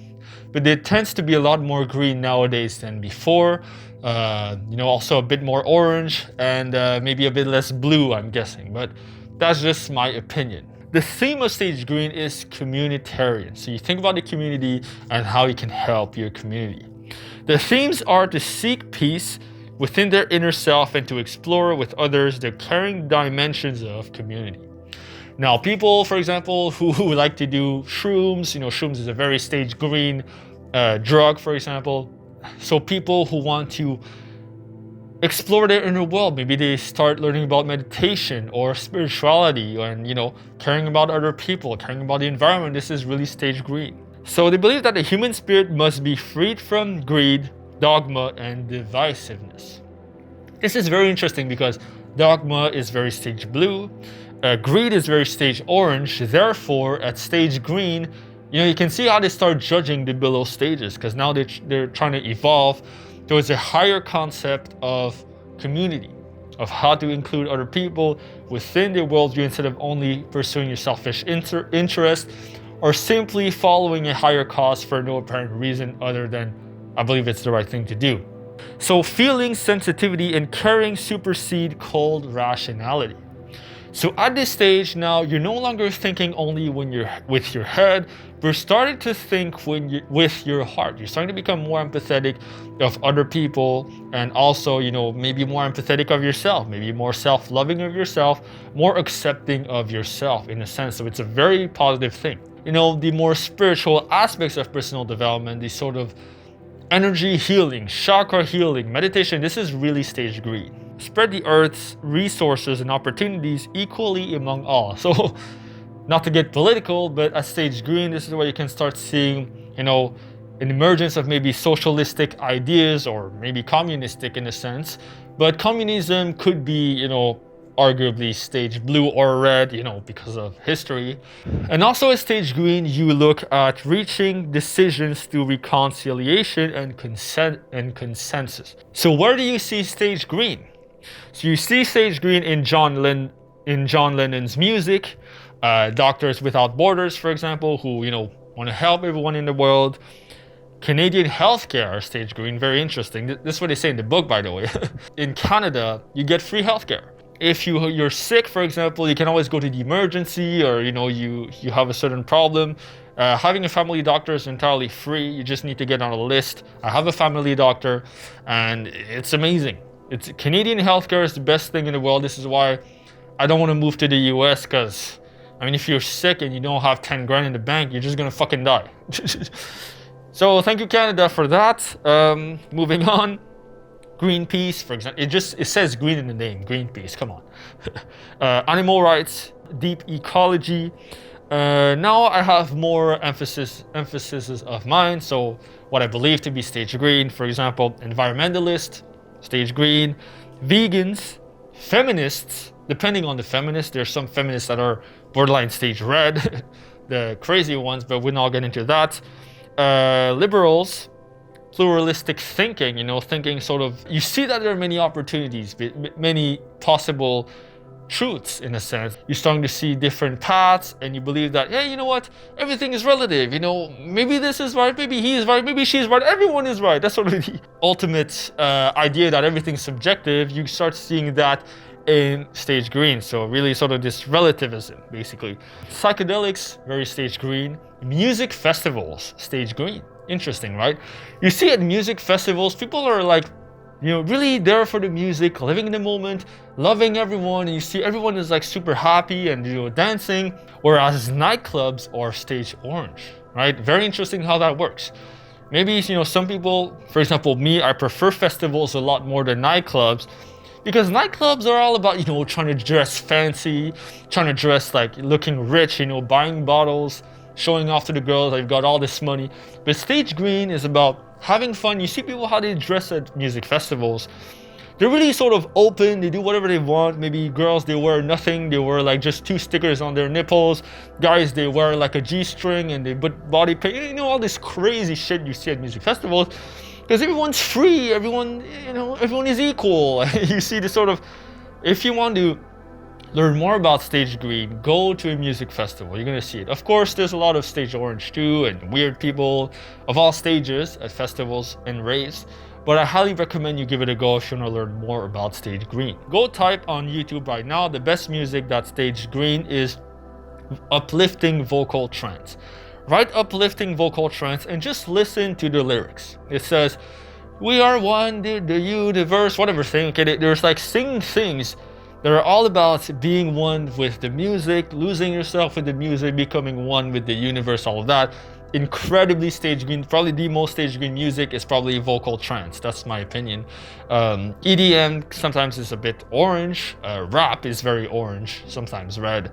A: But there tends to be a lot more green nowadays than before. You know, also a bit more orange and maybe a bit less blue, I'm guessing. But that's just my opinion. The theme of stage green is communitarian. So you think about the community and how you can help your community. The themes are to seek peace within their inner self and to explore with others the caring dimensions of community. Now, people, for example, who like to do shrooms, you know, shrooms is a very stage green drug, for example. So people who want to explore their inner world, maybe they start learning about meditation or spirituality and, you know, caring about other people, caring about the environment. This is really stage green. So they believe that the human spirit must be freed from greed, dogma, and divisiveness. This is very interesting because dogma is very stage blue. Greed is very stage orange. Therefore, at stage green, you know, you can see how they start judging the below stages because now they're trying to evolve towards a higher concept of community, of how to include other people within their worldview instead of only pursuing your selfish interest or simply following a higher cause for no apparent reason other than I believe it's the right thing to do. So feeling, sensitivity, and caring supersede cold rationality. So at this stage now, you're no longer thinking only when you're with your head, but you're starting to think with your heart. You're starting to become more empathetic of other people and also, you know, maybe more empathetic of yourself, maybe more self-loving of yourself, more accepting of yourself in a sense. So it's a very positive thing. You know, the more spiritual aspects of personal development, the sort of energy healing, chakra healing, meditation, this is really stage green. Spread the earth's resources and opportunities equally among all. So, not to get political, but at stage green, this is where you can start seeing, you know, an emergence of maybe socialistic ideas or maybe communistic in a sense. But communism could be, you know, arguably stage blue or red, you know, because of history. And also at stage green, you look at reaching decisions through reconciliation and consensus. So where do you see stage green? So you see stage green in John Lennon's music, Doctors Without Borders, for example, who, you know, want to help everyone in the world. Canadian healthcare, stage green, very interesting. This is what they say in the book, by the way. In Canada, you get free healthcare. If you're sick, for example, you can always go to the emergency, or you know, you have a certain problem. Having a family doctor is entirely free. You just need to get on a list. I have a family doctor, and it's amazing. It's Canadian healthcare is the best thing in the world. This is why I don't want to move to the US, because I mean, if you're sick and you don't have 10 grand in the bank, you're just gonna fucking die. So thank you, Canada, for that. Moving on. Greenpeace, for example, it says green in the name. Greenpeace, come on. Animal rights, deep ecology. Now I have more emphasis of mine. So what I believe to be stage green, for example, environmentalist, stage green, vegans, Feminists, depending on the feminists, there's some feminists that are borderline stage red, the crazy ones, but we're not getting into that. Liberals, pluralistic thinking, thinking sort of, you see that there are many opportunities, many possible truths in a sense. You're starting to see different paths, and you believe that, hey, you know what, everything is relative, maybe this is right, maybe he is right, maybe she's right, everyone is right. That's sort of the ultimate idea that everything's subjective. You start seeing that in stage green. So really sort of this relativism, basically. Psychedelics, very stage green. Music festivals, stage green. Interesting, right? You see at music festivals, people are like, really there for the music, living in the moment, loving everyone, and you see everyone is like super happy and dancing, whereas nightclubs are stage orange, right? Very interesting how that works. Maybe, some people, for example, me, I prefer festivals a lot more than nightclubs, because nightclubs are all about, trying to dress fancy, trying to dress like looking rich, buying bottles, showing off to the girls, I've got all this money. But stage green is about having fun. You see people how they dress at music festivals. They're really sort of open, they do whatever they want. Maybe girls, they wear nothing, they wear like just 2 stickers on their nipples. Guys, they wear like a G-string and they put body paint, all this crazy shit you see at music festivals. Because everyone's free, everyone is equal. You see this sort of, if you want to learn more about stage green, go to a music festival. You're gonna see it. Of course, there's a lot of stage orange too, and weird people of all stages at festivals and raves. But I highly recommend you give it a go if you want to learn more about stage green. Go type on YouTube right now. The best music that's stage green is uplifting vocal trance. Write uplifting vocal trance and just listen to the lyrics. It says, "We are one, the universe," whatever thing. Okay, there's like singing things that are all about being one with the music, losing yourself with the music, becoming one with the universe, all of that. Incredibly stage green. Probably the most stage green music is probably vocal trance. That's my opinion. EDM sometimes is a bit orange. Rap is very orange, sometimes red.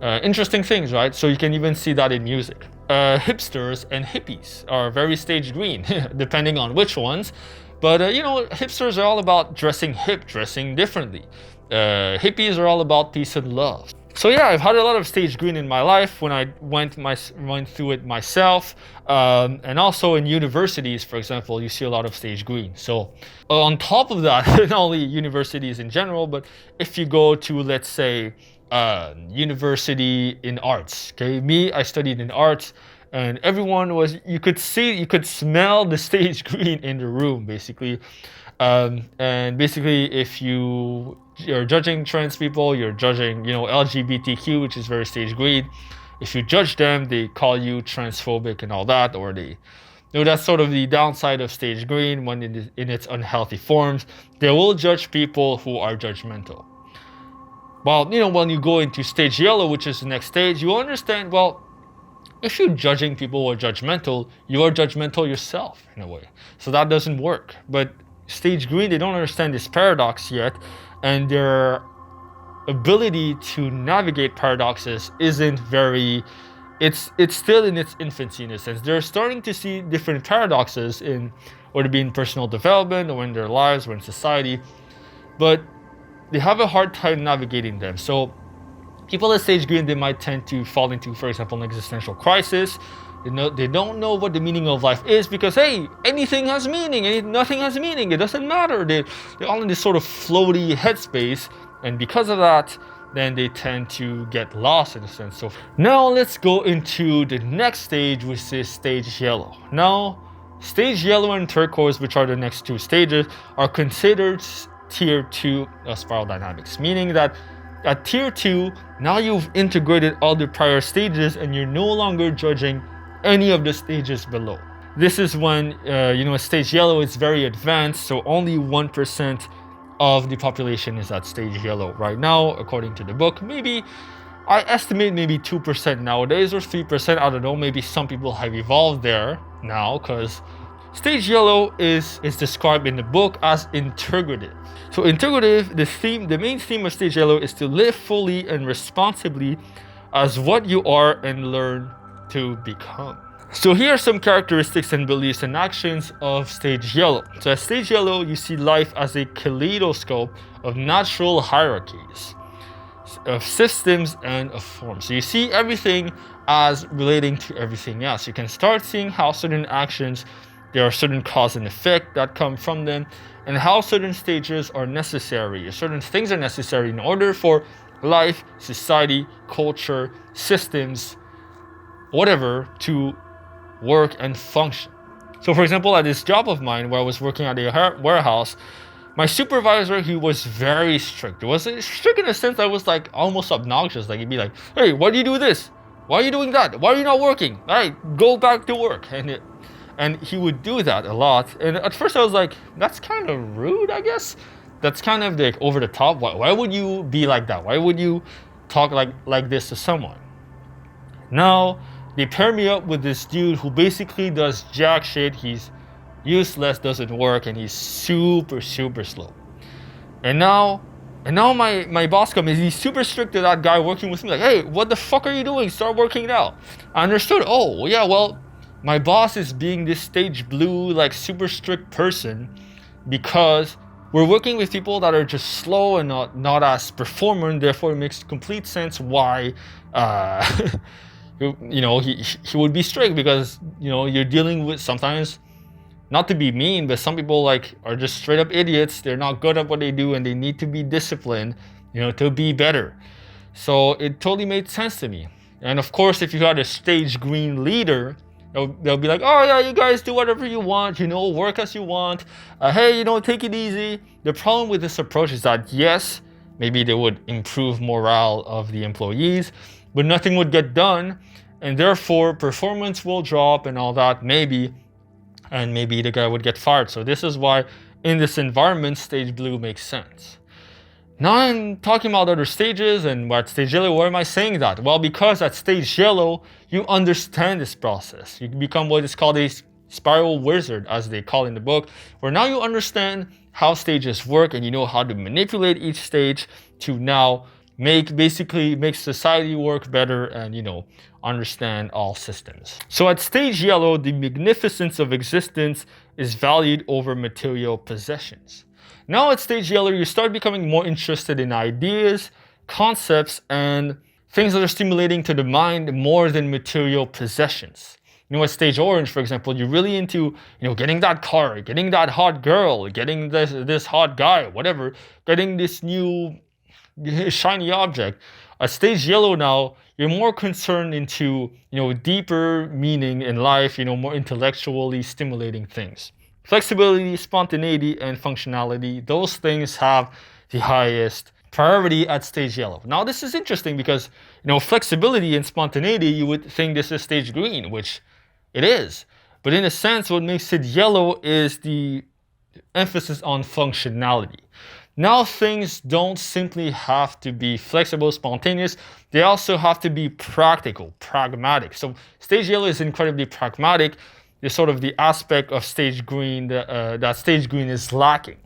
A: Interesting things, right? So you can even see that in music. Hipsters and hippies are very stage green, depending on which ones. But hipsters are all about dressing hip, dressing differently. Hippies are all about peace and love. So yeah, I've had a lot of stage green in my life when I went through it myself, and also in universities, for example, you see a lot of stage green. So on top of that, not only universities in general, but if you go to, let's say, university in arts, okay, me, I studied in arts, and everyone was, you could smell the stage green in the room, basically. And basically, if you're judging trans people, you're judging, LGBTQ, which is very stage green. If you judge them, they call you transphobic and all that, or that's sort of the downside of stage green when in its unhealthy forms. They will judge people who are judgmental. Well, when you go into stage yellow, which is the next stage, you understand, well, if you're judging people who are judgmental, you are judgmental yourself in a way. So that doesn't work. But stage green, they don't understand this paradox yet, and their ability to navigate paradoxes isn't very, it's still in its infancy in a sense. They're starting to see different paradoxes whether it be in personal development or in their lives or in society, but they have a hard time navigating them. So people at stage green, they might tend to fall into, for example, an existential crisis. They don't know what the meaning of life is, because, hey, anything has meaning, nothing has meaning, it doesn't matter. They're all in this sort of floaty headspace, and because of that, then they tend to get lost in a sense. So now let's go into the next stage, which is stage yellow. Now, stage yellow and turquoise, which are the next 2 stages, are considered tier 2 of spiral dynamics, meaning that at tier 2, now you've integrated all the prior stages and you're no longer judging any of the stages below. This is when, stage yellow is very advanced, so only 1% of the population is at stage yellow right now, according to the book. Maybe, I estimate maybe 2% nowadays, or 3%, I don't know, maybe some people have evolved there now, because stage yellow is described in the book as integrative. So integrative, the main theme of stage yellow is to live fully and responsibly as what you are and learn to become. So here are some characteristics and beliefs and actions of stage yellow. So at stage yellow, you see life as a kaleidoscope of natural hierarchies, of systems, and of forms. So you see everything as relating to everything else. You can start seeing how certain actions, there are certain cause and effect that come from them, and how certain stages are necessary. Certain things are necessary in order for life, society, culture, systems, whatever, to work and function. So for example, at this job of mine where I was working at a warehouse, my supervisor, he was very strict. It was strict in a sense that was like almost obnoxious. Like he'd be like, hey, why do you do this? Why are you doing that? Why are you not working? All right, go back to work. And he would do that a lot. And at first I was like, that's kind of rude, I guess. That's kind of like over the top. Why would you be like that? Why would you talk like this to someone? Now, they pair me up with this dude who basically does jack shit. He's useless, doesn't work, and he's super slow. And now my boss comes and he's super strict to that guy working with me. Like, hey, what the fuck are you doing? Start working now. I understood. Oh, yeah, well, my boss is being this stage blue, like super strict person because we're working with people that are just slow and not as performant. Therefore, it makes complete sense why he would be strict because, you're dealing with sometimes, not to be mean, but some people like are just straight up idiots. They're not good at what they do and they need to be disciplined, to be better. So it totally made sense to me. And of course, if you had a stage green leader, they'll be like, oh yeah, you guys do whatever you want, work as you want. Hey, take it easy. The problem with this approach is that yes, maybe they would improve morale of the employees, but nothing would get done, and therefore performance will drop and all that, maybe the guy would get fired. So this is why in this environment, stage blue makes sense. Now I'm talking about other stages, and at stage yellow, why am I saying that? Well, because at stage yellow, you understand this process. You become what is called a spiral wizard, as they call in the book, where now you understand how stages work and you know how to manipulate each stage to now make society work better and, understand all systems. So at stage yellow, the magnificence of existence is valued over material possessions. Now at stage yellow, you start becoming more interested in ideas, concepts, and things that are stimulating to the mind more than material possessions. At stage orange, for example, you're really into, getting that car, getting that hot girl, getting this hot guy, whatever, getting this new shiny object. At stage yellow now, you're more concerned into, deeper meaning in life, more intellectually stimulating things. Flexibility, spontaneity, and functionality, those things have the highest priority at stage yellow. Now, this is interesting because, flexibility and spontaneity, you would think this is stage green, which it is. But in a sense, what makes it yellow is the emphasis on functionality. Now, things don't simply have to be flexible, spontaneous. They also have to be practical, pragmatic. So stage yellow is incredibly pragmatic. It's sort of the aspect of stage green that stage green is lacking.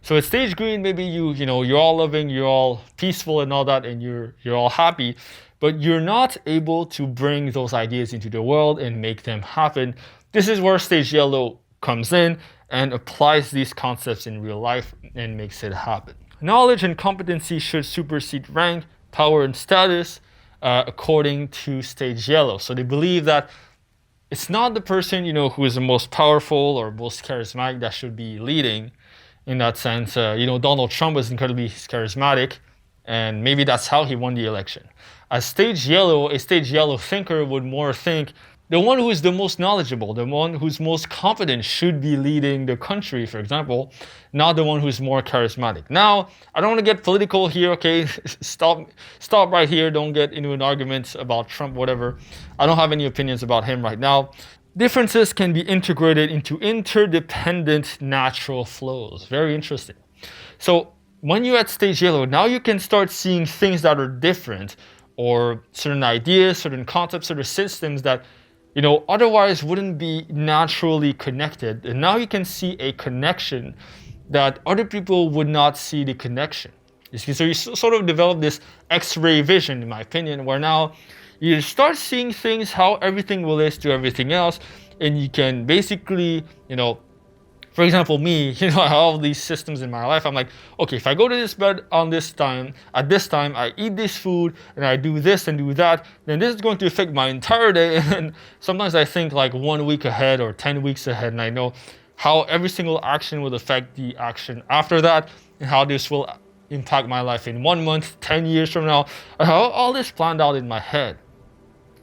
A: So at stage green, maybe you're all loving, you're all peaceful and all that, and you're all happy, but you're not able to bring those ideas into the world and make them happen. This is where stage yellow comes in and applies these concepts in real life and makes it happen. Knowledge and competency should supersede rank, power, and status according to stage yellow. So they believe that it's not the person, who is the most powerful or most charismatic that should be leading. In that sense, Donald Trump was incredibly charismatic, and maybe that's how he won the election. A stage yellow thinker would more think the one who is the most knowledgeable, the one who's most competent should be leading the country, for example, not the one who's more charismatic. Now, I don't want to get political here, okay? Stop right here. Don't get into an argument about Trump, whatever. I don't have any opinions about him right now. Differences can be integrated into interdependent natural flows. Very interesting. So when you're at stage yellow, now you can start seeing things that are different, or certain ideas, certain concepts, certain systems that otherwise wouldn't be naturally connected. And now you can see a connection that other people would not see the connection. So you sort of develop this X-ray vision, in my opinion, where now you start seeing things, how everything relates to everything else, and you can basically, for example, me, I have all these systems in my life. I'm like, okay, if I go to this bed on this time, at this time, I eat this food, and I do this and do that, then this is going to affect my entire day. And sometimes I think like 1 week ahead or 10 weeks ahead, and I know how every single action will affect the action after that, and how this will impact my life in 1 month, 10 years from now. I have all this planned out in my head.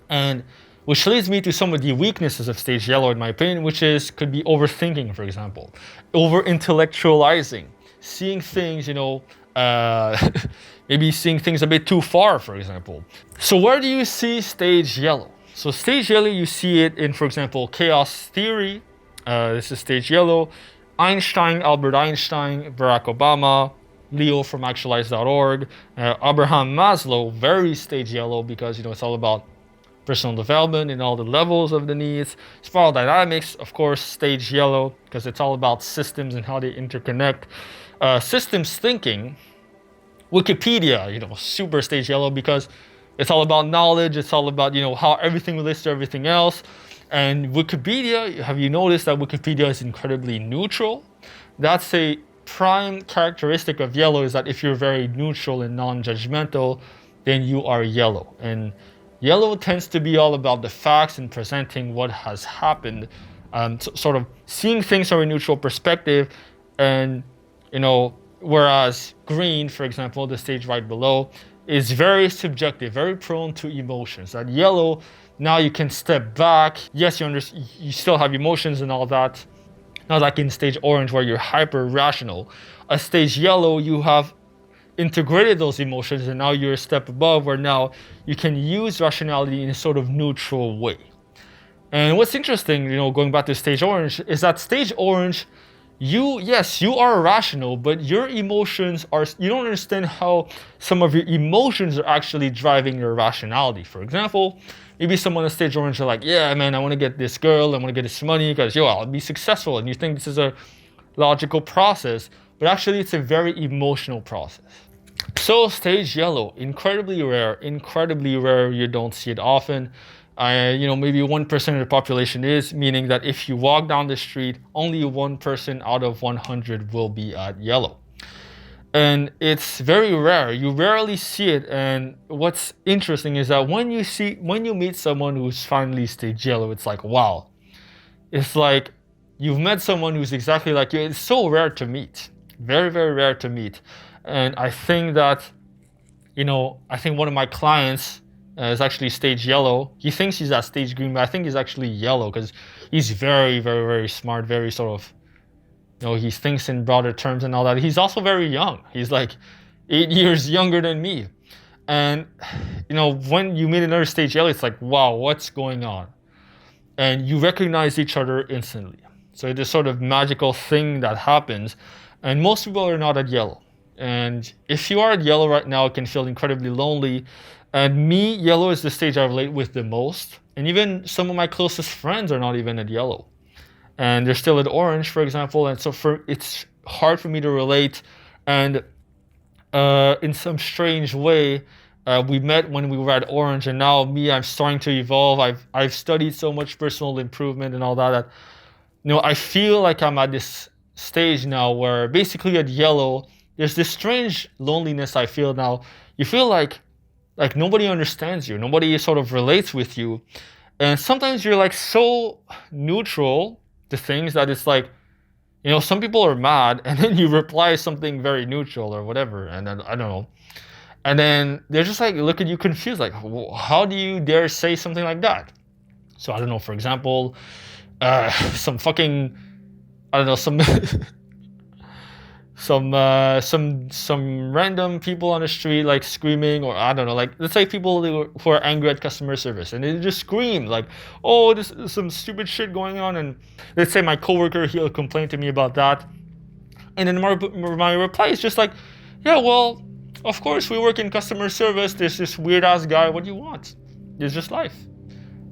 A: And which leads me to some of the weaknesses of stage yellow, in my opinion, which could be overthinking, for example, over intellectualizing, seeing things, maybe seeing things a bit too far, for example. So where do you see stage yellow? So stage yellow, you see it in, for example, chaos theory. This is stage yellow. Einstein, Albert Einstein, Barack Obama, Leo from Actualized.org, Abraham Maslow, very stage yellow, because it's all about personal development and all the levels of the needs. Spiral dynamics, of course, stage yellow, because it's all about systems and how they interconnect. Systems thinking, Wikipedia, super stage yellow, because it's all about knowledge. It's all about, how everything relates to everything else. And Wikipedia, have you noticed that Wikipedia is incredibly neutral? That's a prime characteristic of yellow, is that if you're very neutral and non-judgmental, then you are yellow. And yellow tends to be all about the facts and presenting what has happened, sort of seeing things from a neutral perspective. And, whereas green, for example, the stage right below, is very subjective, very prone to emotions. That yellow, now you can step back. Yes, you still have emotions and all that. Not like in stage orange where you're hyper rational. A stage yellow, you have integrated those emotions, and now you're a step above, where now you can use rationality in a sort of neutral way. And what's interesting, going back to stage orange, is that stage orange, you are rational, but your emotions you don't understand how some of your emotions are actually driving your rationality. For example, maybe someone on stage orange are like, yeah, man, I want to get this girl, I want to get this money, because I'll be successful. And you think this is a logical process, but actually it's a very emotional process. So stage yellow, incredibly rare, you don't see it often. Maybe 1% of the population is, meaning that if you walk down the street, only 1 person out of 100 will be at yellow. And it's very rare, you rarely see it. And what's interesting is that when you meet someone who's finally stage yellow, it's like, wow. It's like you've met someone who's exactly like you. It's so rare to meet, very, very rare to meet. And I think that, one of my clients is actually stage yellow. He thinks he's at stage green, but I think he's actually yellow, because he's very, very, very smart, very sort of, he thinks in broader terms and all that. He's also very young. He's like 8 years younger than me. And, when you meet another stage yellow, it's like, wow, what's going on? And you recognize each other instantly. So it's this sort of magical thing that happens. And most people are not at yellow. And if you are at yellow right now, it can feel incredibly lonely. And me, yellow is the stage I relate with the most. And even some of my closest friends are not even at yellow. And they're still at orange, for example. And so it's hard for me to relate. And in some strange way, we met when we were at orange. And now I'm starting to evolve. I've studied so much personal improvement and all that, I feel like I'm at this stage now where basically at yellow, there's this strange loneliness I feel now. You feel like nobody understands you. Nobody sort of relates with you. And sometimes you're like so neutral to things that it's like, some people are mad, and then you reply something very neutral or whatever. And then, I don't know. And then they're just like, look at you confused. Like, how do you dare say something like that? So I don't know, for example, some fucking, I don't know, some some random people on the street like screaming, or I don't know, like let's say people who are angry at customer service, and they just scream like, oh, this is some stupid shit going on. And let's say my coworker, he'll complain to me about that, and then my reply is just like, yeah, well, of course we work in customer service, there's this weird ass guy, what do you want? It's just life.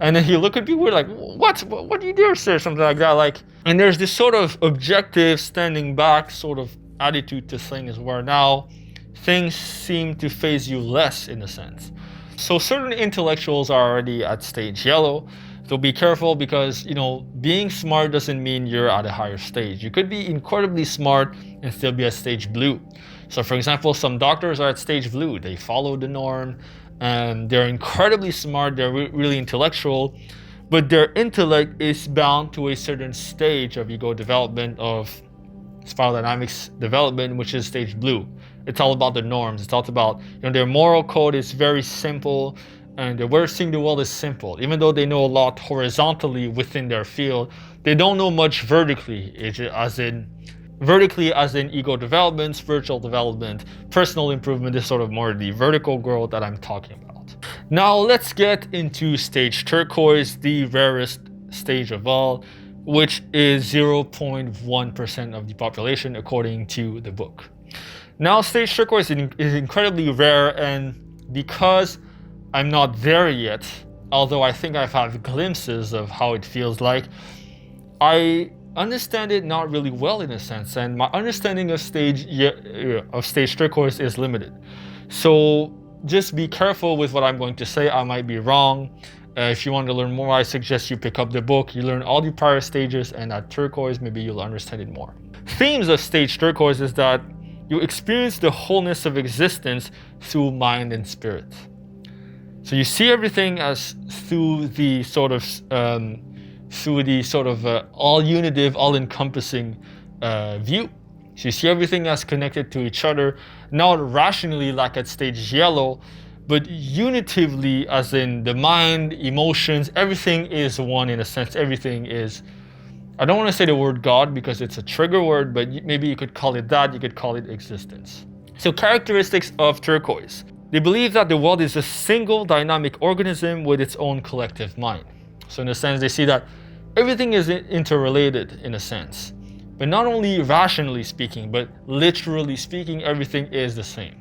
A: And then he look at me weird like, what do you dare say, something like that, like. And there's this sort of objective standing back sort of attitude to things where now things seem to phase you less in a sense. So certain intellectuals are already at stage yellow. So be careful because, being smart doesn't mean you're at a higher stage. You could be incredibly smart and still be at stage blue. So for example, some doctors are at stage blue. They follow the norm and they're incredibly smart. They're really intellectual, but their intellect is bound to a certain stage of ego development, of spiral dynamics development, which is stage blue. It's all about the norms. It's all about, their moral code is very simple and the way of seeing the world is simple. Even though they know a lot horizontally within their field, they don't know much vertically, as in ego development, spiritual development, personal improvement. This sort of more the vertical growth that I'm talking about. Now let's get into stage turquoise, the rarest stage of all, which is 0.1% of the population according to the book. Now stage turquoise is incredibly rare, and because I'm not there yet, although I think I've had glimpses of how it feels like, I understand it not really well in a sense, and my understanding of stage turquoise is limited. So just be careful with what I'm going to say. I might be wrong. If you want to learn more, I suggest you pick up the book, you learn all the prior stages, and at turquoise, maybe you'll understand it more. Themes of stage turquoise is that you experience the wholeness of existence through mind and spirit. So you see everything as through the sort of all-unitive, all-encompassing view. So you see everything as connected to each other, not rationally like at stage yellow, but unitively, as in the mind, emotions, everything is one in a sense. Everything is, I don't want to say the word God because it's a trigger word, but maybe you could call it that, you could call it existence. So characteristics of turquoise. They believe that the world is a single dynamic organism with its own collective mind. So in a sense, they see that everything is interrelated in a sense. But not only rationally speaking, but literally speaking, everything is the same.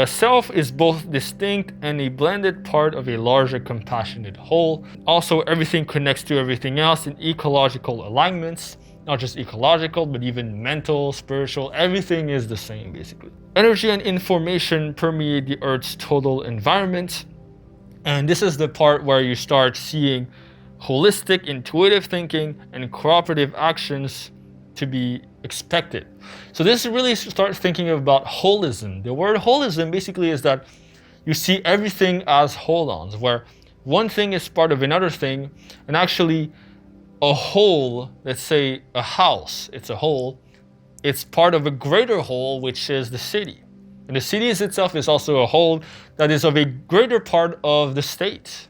A: Self is both distinct and a blended part of a larger compassionate whole. Also, everything connects to everything else in ecological alignments. Not just ecological, but even mental, spiritual, everything is the same basically. Energy and information permeate the Earth's total environment. And this is the part where you start seeing holistic, intuitive thinking and cooperative actions to be expected. So this really starts thinking about holism. The word holism basically is that you see everything as holons, where one thing is part of another thing, and actually a whole, let's say a house, it's a whole, it's part of a greater whole, which is the city. And the city itself is also a whole that is of a greater part of the state.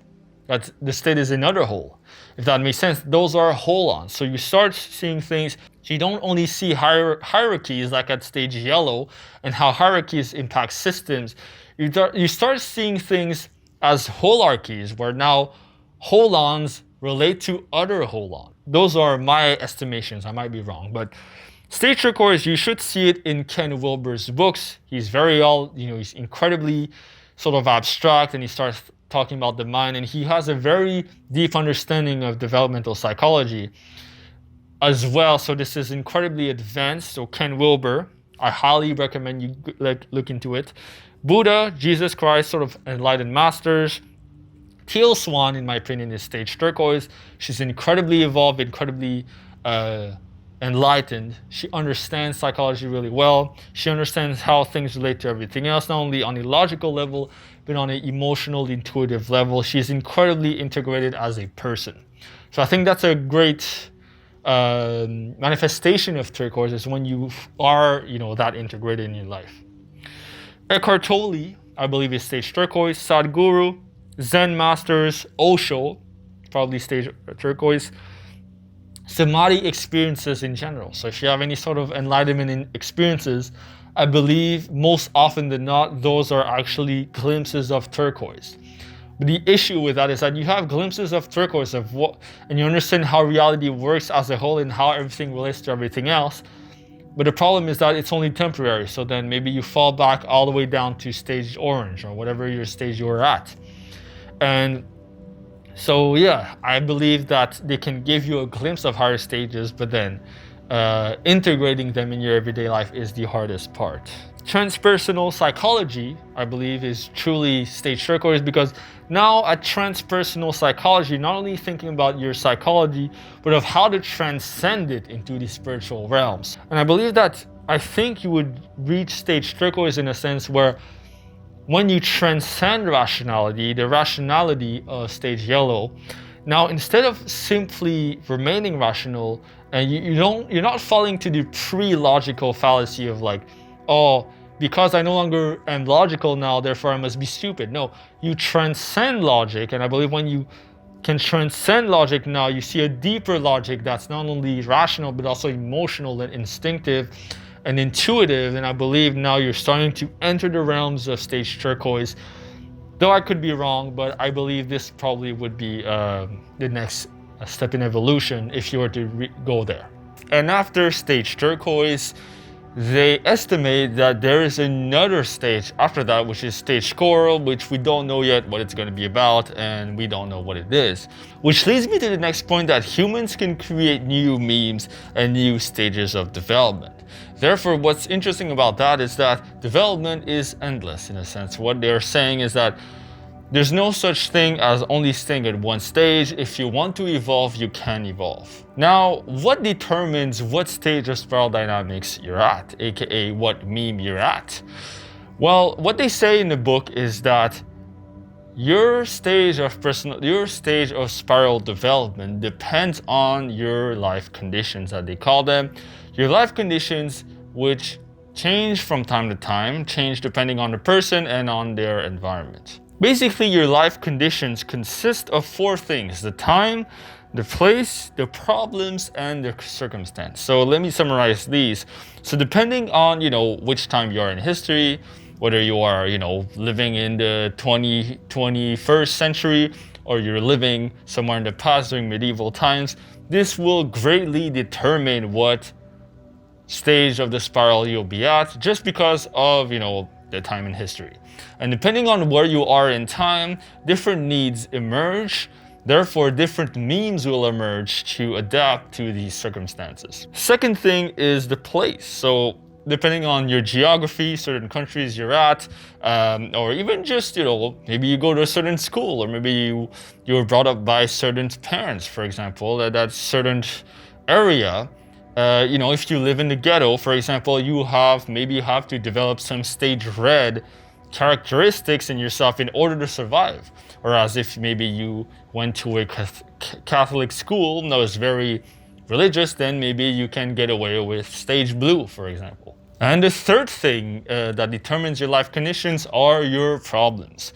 A: That the state is another whole. If that makes sense, those are holons. So you start seeing things, so you don't only see hierarchies like at stage yellow and how hierarchies impact systems. You start seeing things as holarchies, where now holons relate to other holons. Those are my estimations. I might be wrong, but stage turquoise, you should see it in Ken Wilber's books. He's he's incredibly sort of abstract, and he starts talking about the mind, and he has a very deep understanding of developmental psychology as well. So this is incredibly advanced. So Ken Wilber, I highly recommend you look into it. Buddha, Jesus Christ, sort of enlightened masters. Teal Swan, in my opinion, is stage turquoise. She's incredibly evolved, incredibly enlightened. She understands psychology really well. She understands how things relate to everything else, not only on a logical level, but on an emotional, intuitive level. She's incredibly integrated as a person. So I think that's a great manifestation of turquoise, is when you are, that integrated in your life. Eckhart Tolle, I believe, is stage turquoise. Sadhguru, Zen masters, Osho, probably stage turquoise. Samadhi experiences in general. So if you have any sort of enlightenment experiences, I believe most often than not, those are actually glimpses of turquoise. But the issue with that is that you have glimpses of turquoise and you understand how reality works as a whole and how everything relates to everything else. But the problem is that it's only temporary. So then maybe you fall back all the way down to stage orange or whatever your stage you were at. And so yeah, I believe that they can give you a glimpse of higher stages, but then integrating them in your everyday life is the hardest part. Transpersonal psychology, I believe, is truly stage turquoise, because now at transpersonal psychology, not only thinking about your psychology, but of how to transcend it into the spiritual realms. And I believe that I think you would reach stage turquoise in a sense where when you transcend rationality, the rationality of stage yellow, now instead of simply remaining rational, and you're not falling to the pre-logical fallacy of like, oh, because I no longer am logical now, therefore I must be stupid. No, you transcend logic, and I believe when you can transcend logic now, you see a deeper logic that's not only rational but also emotional and instinctive and intuitive. And I believe now you're starting to enter the realms of stage turquoise. Though I could be wrong, but I believe this probably would be the next step in evolution if you were to go there. And after stage turquoise, they estimate that there is another stage after that, which is stage coral, which we don't know yet what it's going to be about, and we don't know what it is. Which leads me to the next point, that humans can create new memes and new stages of development. Therefore, what's interesting about that is that development is endless in a sense. What they're saying is that there's no such thing as only staying at one stage. If you want to evolve, you can evolve. Now, what determines what stage of spiral dynamics you're at, aka what meme you're at? Well, what they say in the book is that your stage of spiral development depends on your life conditions, as they call them. Your life conditions, which change from time to time, change depending on the person and on their environment. Basically, your life conditions consist of four things: the time, the place, the problems, and the circumstance. So let me summarize these. So depending on, which time you are in history, whether you are, living in the 21st century or you're living somewhere in the past during medieval times, this will greatly determine what stage of the spiral you'll be at, just because of, the time in history. And depending on where you are in time, different needs emerge. Therefore, different memes will emerge to adapt to these circumstances. Second thing is the place. So depending on your geography, certain countries you're at, or even just, maybe you go to a certain school, or maybe you were brought up by certain parents, for example, that certain area. If you live in the ghetto, for example, maybe you have to develop some stage red characteristics in yourself in order to survive. Whereas if maybe you went to a Catholic school that was very religious, then maybe you can get away with stage blue, for example. And the third thing that determines your life conditions are your problems.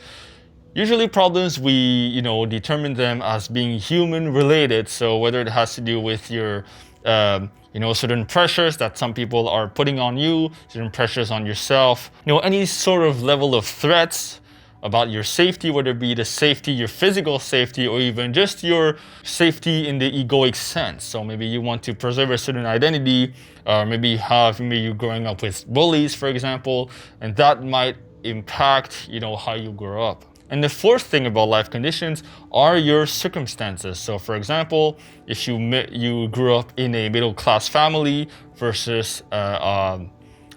A: Usually problems, we determine them as being human related. So whether it has to do with your certain pressures that some people are putting on you, certain pressures on yourself, any sort of level of threats about your safety, whether it be your physical safety, or even just your safety in the egoic sense. So maybe you want to preserve a certain identity, or maybe you're growing up with bullies, for example, and that might impact, how you grow up. And the fourth thing about life conditions are your circumstances. So for example, if you grew up in a middle-class family versus a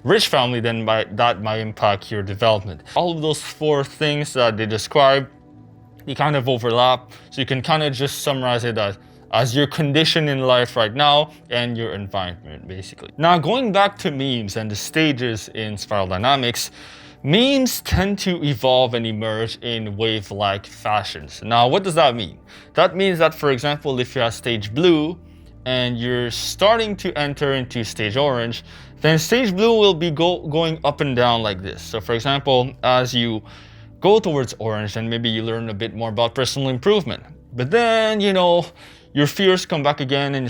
A: rich family, then that might impact your development. All of those four things that they describe, they kind of overlap. So you can kind of just summarize it as your condition in life right now and your environment, basically. Now, going back to memes and the stages in spiral dynamics, memes tend to evolve and emerge in wave-like fashions. Now, what does that mean? That means that, for example, if you're at stage blue and you're starting to enter into stage orange, then stage blue will be going up and down like this. So, for example, as you go towards orange, then maybe you learn a bit more about personal improvement. But then, your fears come back again, and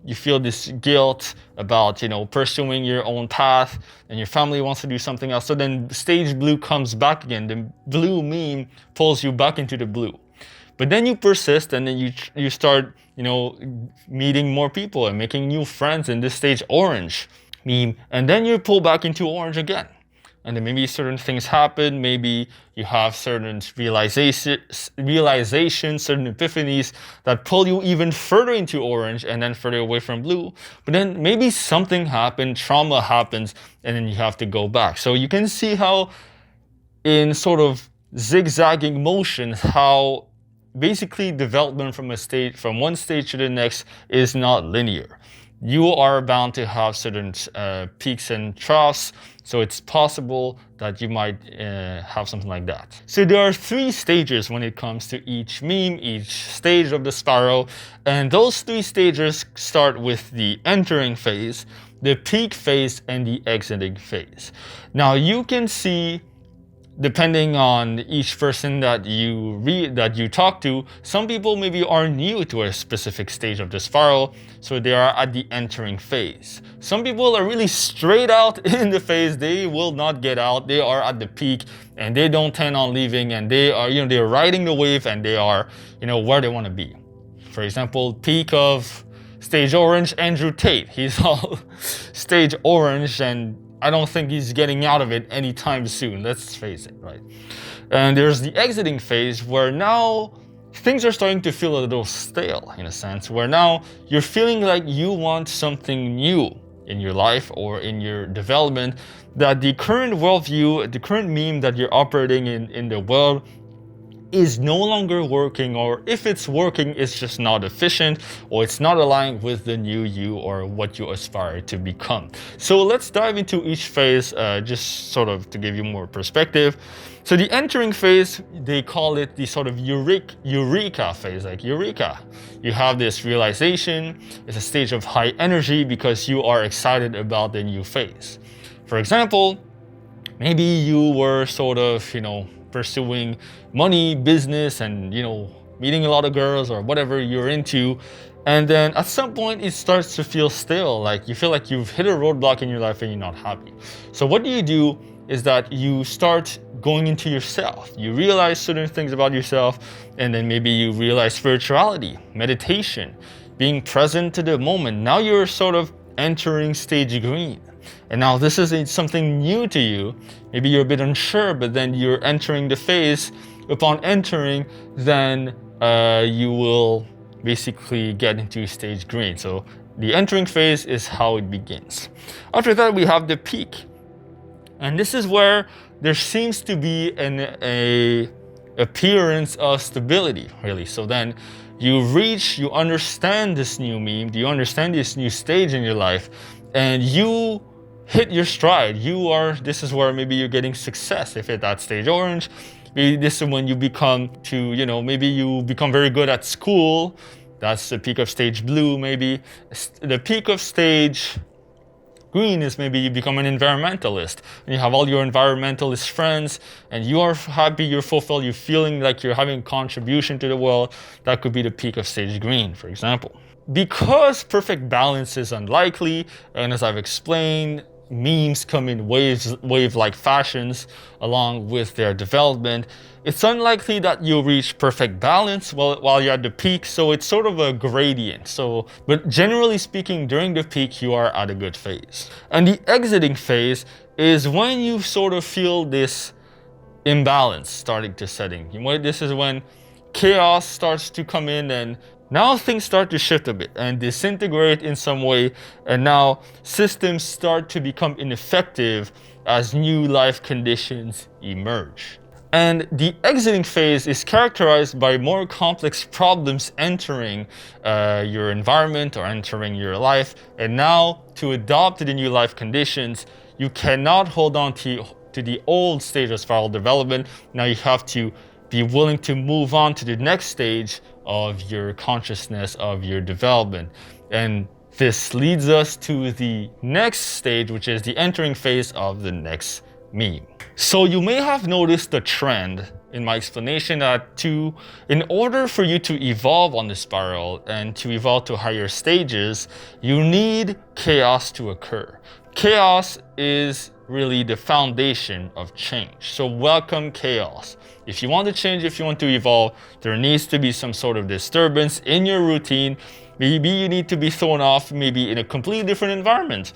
A: you feel this guilt about, pursuing your own path, and your family wants to do something else. So then stage blue comes back again. The blue meme pulls you back into the blue. But then you persist, and then you start, meeting more people and making new friends in this stage orange meme. And then you pull back into orange again. and then maybe certain things happen. Maybe you have certain realizations, certain epiphanies that pull you even further into orange and then further away from blue. But then maybe something happened, trauma happens, and then you have to go back. So you can see how in sort of zigzagging motion, how basically development from one stage to the next is not linear. You are bound to have certain peaks and troughs, so it's possible that you might have something like that. So there are 3 stages when it comes to each meme, each stage of the spiral, and those 3 stages start with the entering phase, the peak phase, and the exiting phase. Now you can see, depending on each person that you talk to, some people maybe are new to a specific stage of the spiral, so they are at the entering phase. Some people are really straight out in the phase, they will not get out, they are at the peak and they don't intend on leaving, and they are, they're riding the wave and they are, where they want to be. For example, peak of stage orange, Andrew Tate, he's all stage orange and I don't think he's getting out of it anytime soon, let's face it, right? And there's the exiting phase where now things are starting to feel a little stale in a sense, where now you're feeling like you want something new in your life or in your development, that the current worldview, the current meme that you're operating in the world is no longer working, or if it's working, it's just not efficient, or it's not aligned with the new you or what you aspire to become. So let's dive into each phase, just sort of to give you more perspective. So the entering phase, they call it the sort of eureka phase, like eureka. You have this realization, it's a stage of high energy because you are excited about the new phase. For example, maybe you were sort of, pursuing money, business, and meeting a lot of girls or whatever you're into, and then at some point it starts to feel stale, like you feel like you've hit a roadblock in your life and you're not happy. So what you do is that you start going into yourself, you realize certain things about yourself, and then maybe you realize spirituality, meditation, being present to the moment. Now you're sort of entering stage green. And now this is something new to you. Maybe you're a bit unsure, but then you're entering the phase. Upon entering, then you will basically get into stage green. So the entering phase is how it begins. After that, we have the peak. And this is where there seems to be an appearance of stability, really. So then you understand this new meme, you understand this new stage in your life, and you hit your stride. This is where maybe you're getting success if it's at stage orange. Maybe this is when you become maybe you become very good at school. That's the peak of stage blue, maybe. The peak of stage green is maybe you become an environmentalist and you have all your environmentalist friends and you are happy, you're fulfilled, you're feeling like you're having a contribution to the world. That could be the peak of stage green, for example. Because perfect balance is unlikely, and as I've explained, memes come in wave-like fashions along with their development, it's unlikely that you'll reach perfect balance while you're at the peak, so it's sort of a gradient. But generally speaking, during the peak, you are at a good phase. And the exiting phase is when you sort of feel this imbalance starting to setting. This is when chaos starts to come in, and now things start to shift a bit and disintegrate in some way, and now systems start to become ineffective as new life conditions emerge. And the exiting phase is characterized by more complex problems entering your environment or entering your life, and now to adopt to the new life conditions, you cannot hold on to the old stage of spiral development. Now you have to be willing to move on to the next stage of your consciousness, of your development. And this leads us to the next stage, which is the entering phase of the next meme. So you may have noticed the trend in my explanation that in order for you to evolve on the spiral and to evolve to higher stages, you need chaos to occur. Chaos is really the foundation of change. So welcome chaos. If you want to change, if you want to evolve, there needs to be some sort of disturbance in your routine. Maybe you need to be thrown off, maybe in a completely different environment.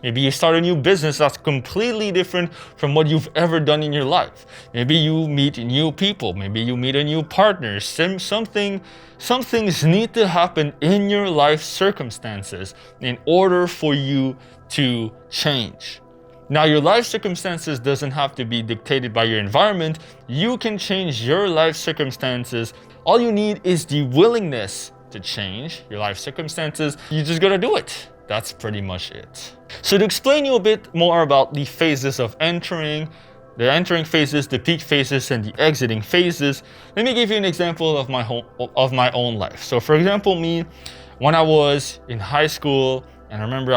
A: Maybe you start a new business that's completely different from what you've ever done in your life. Maybe you meet new people. Maybe you meet a new partner. Some things need to happen in your life circumstances in order for you to change. Now, your life circumstances doesn't have to be dictated by your environment. You can change your life circumstances. All you need is the willingness to change your life circumstances. You just gotta do it. That's pretty much it. So to explain you a bit more about the phases of entering, the entering phases, the peak phases, and the exiting phases, let me give you an example of my own life. So for example, me, when I was in high school, and I remember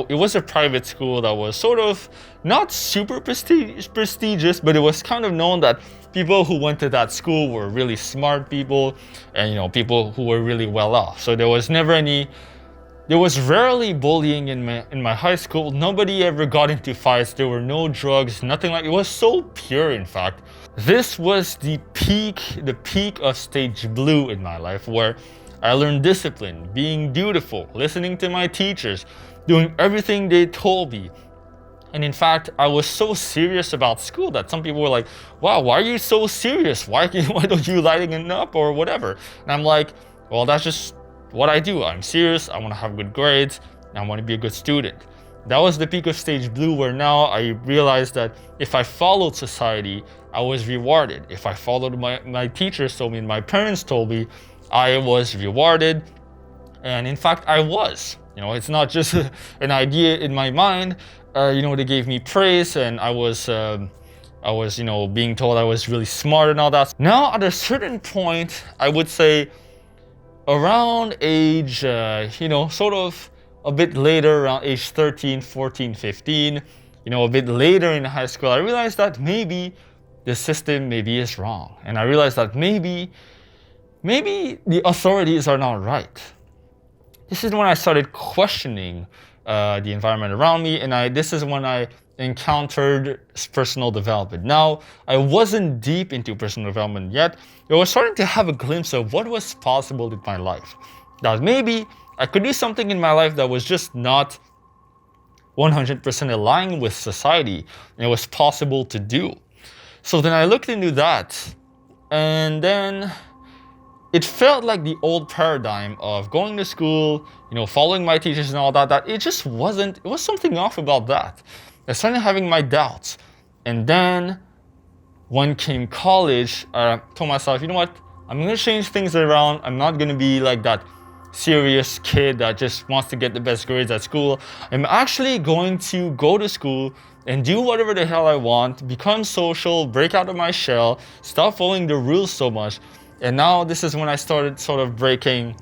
A: it was a private school that was sort of not super prestigious, but it was kind of known that people who went to that school were really smart people, and people who were really well off. So there was rarely bullying in my high school. Nobody ever got into fights. There were no drugs, nothing like it. Was so pure, in fact. This was the peak of stage blue in my life, where I learned discipline, being dutiful, listening to my teachers, doing everything they told me. And in fact, I was so serious about school that some people were like, wow, why are you so serious? Why don't you lighten up or whatever? And I'm like, well, that's just what I do. I'm serious. I want to have good grades. And I want to be a good student. That was the peak of stage blue, where now I realized that if I followed society, I was rewarded. If I followed my teachers told me and my parents told me, I was rewarded. And in fact, I was. It's not just an idea in my mind. They gave me praise, and I was being told I was really smart and all that. Now, at a certain point, I would say around age, sort of a bit later, around age 13, 14, 15, a bit later in high school, I realized that maybe the system is wrong. And I realized that maybe the authorities are not right. This is when I started questioning the environment around me, and this is when I encountered personal development. Now, I wasn't deep into personal development yet. I was starting to have a glimpse of what was possible in my life. That maybe I could do something in my life that was just not 100% aligned with society, and it was possible to do. So then I looked into that, and then it felt like the old paradigm of going to school, following my teachers and all that it just wasn't, it was something off about that. I started having my doubts. And then when came college, I told myself, you know what? I'm going to change things around. I'm not going to be like that serious kid that just wants to get the best grades at school. I'm actually going to go to school and do whatever the hell I want, become social, break out of my shell, stop following the rules so much. And now this is when I started sort of breaking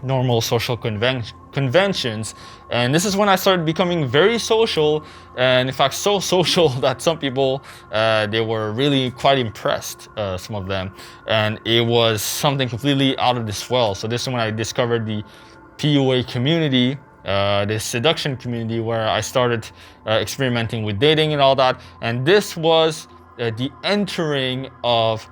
A: normal social conventions. And this is when I started becoming very social, and in fact so social that some people, they were really quite impressed, some of them. And it was something completely out of this world. So this is when I discovered the PUA community, the seduction community, where I started experimenting with dating and all that. And this was the entering of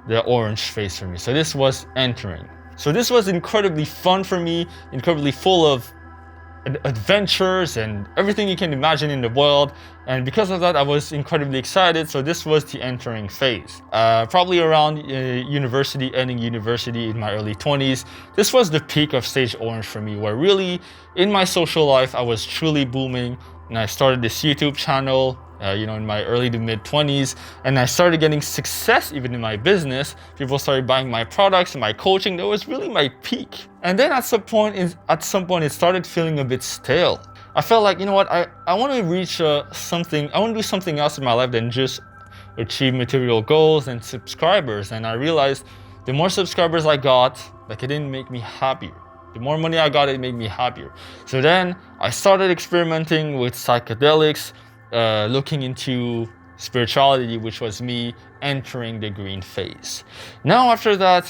A: the orange phase for me. So this was entering. So this was incredibly fun for me, incredibly full of adventures and everything you can imagine in the world. And because of that, I was incredibly excited. So this was the entering phase. Probably around university, ending university in my early 20s. This was the peak of stage orange for me, where really in my social life, I was truly booming. And I started this YouTube channel, in my early to mid 20s, and I started getting success even in my business. People started buying my products and my coaching. That was really my peak. And then at some point, it started feeling a bit stale. I felt like, you know what, I want to reach something. I want to do something else in my life than just achieve material goals and subscribers. And I realized the more subscribers I got, it didn't make me happier. The more money I got, it made me happier. So then I started experimenting with psychedelics, looking into spirituality, which was me entering the green phase. Now after that,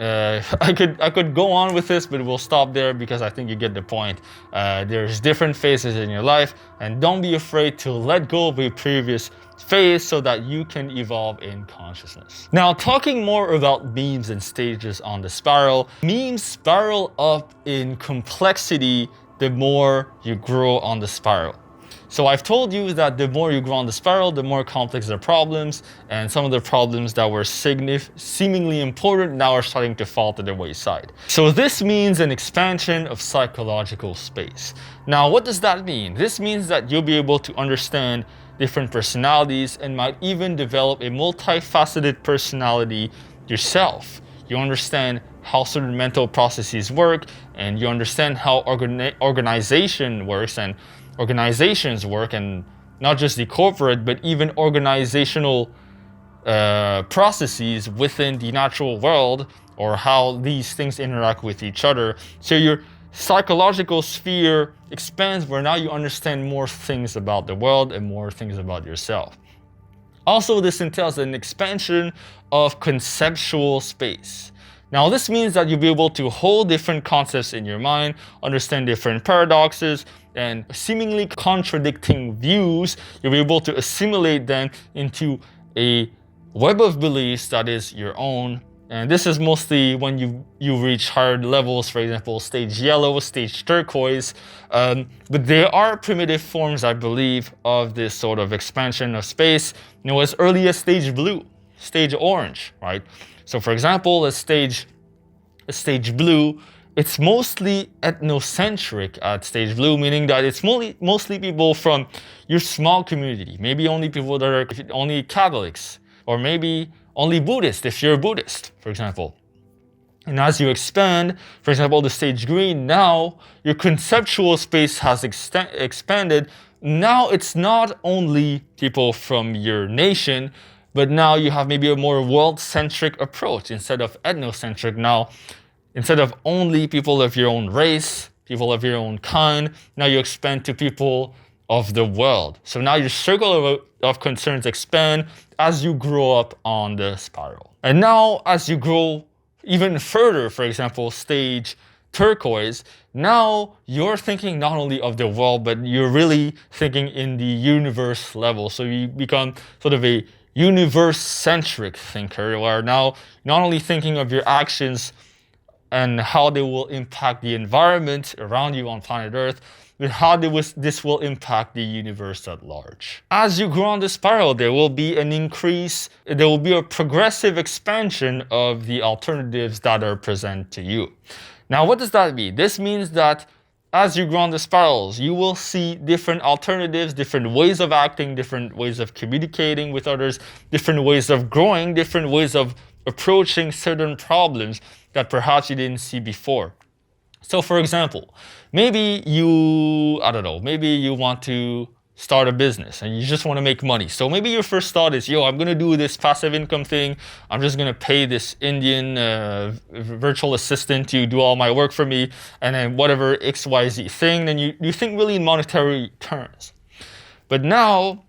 A: I could go on with this, but we'll stop there because I think you get the point. There's different phases in your life, and don't be afraid to let go of your previous phase so that you can evolve in consciousness. Now, talking more about memes and stages on the spiral, memes spiral up in complexity the more you grow on the spiral. So I've told you that the more you grow on the spiral, the more complex the problems, and some of the problems that were seemingly important now are starting to fall to the wayside. So this means an expansion of psychological space. Now, what does that mean? This means that you'll be able to understand different personalities and might even develop a multifaceted personality yourself. You understand how certain mental processes work, and you understand how organization works and organizations work, and not just the corporate, but even organizational processes within the natural world, or how these things interact with each other. So your psychological sphere expands, where now you understand more things about the world and more things about yourself. Also, this entails an expansion of conceptual space. Now, this means that you'll be able to hold different concepts in your mind, understand different paradoxes, and seemingly contradicting views. You'll be able to assimilate them into a web of beliefs that is your own. And this is mostly when you reach higher levels, for example, stage yellow, stage turquoise. But there are primitive forms, I believe, of this sort of expansion of space, as early as stage blue, stage orange, right? So for example, a stage blue, it's mostly ethnocentric at stage blue, meaning that it's mostly people from your small community, maybe only people that are only Catholics, or maybe only Buddhist if you're a Buddhist, for example. And as you expand, for example, the stage green, now your conceptual space has expanded. Now it's not only people from your nation, but now you have maybe a more world-centric approach instead of ethnocentric. Now, instead of only people of your own race, people of your own kind, now you expand to people of the world. So now your circle of concerns expand as you grow up on the spiral. And now as you grow even further, for example, stage turquoise, now you're thinking not only of the world, but you're really thinking in the universe level. So you become sort of a universe-centric thinker, where now not only thinking of your actions and how they will impact the environment around you on planet Earth, but how this will impact the universe at large. As you grow on the spiral, there will be a progressive expansion of the alternatives that are present to you. Now, what does that mean? This means that as you grow on the spirals, you will see different alternatives, different ways of acting, different ways of communicating with others, different ways of growing, different ways of approaching certain problems that perhaps you didn't see before. So for example, maybe you want to start a business and you just want to make money. So maybe your first thought is, I'm going to do this passive income thing. I'm just going to pay this Indian virtual assistant to do all my work for me, and then whatever XYZ thing, then you think really in monetary terms. But now,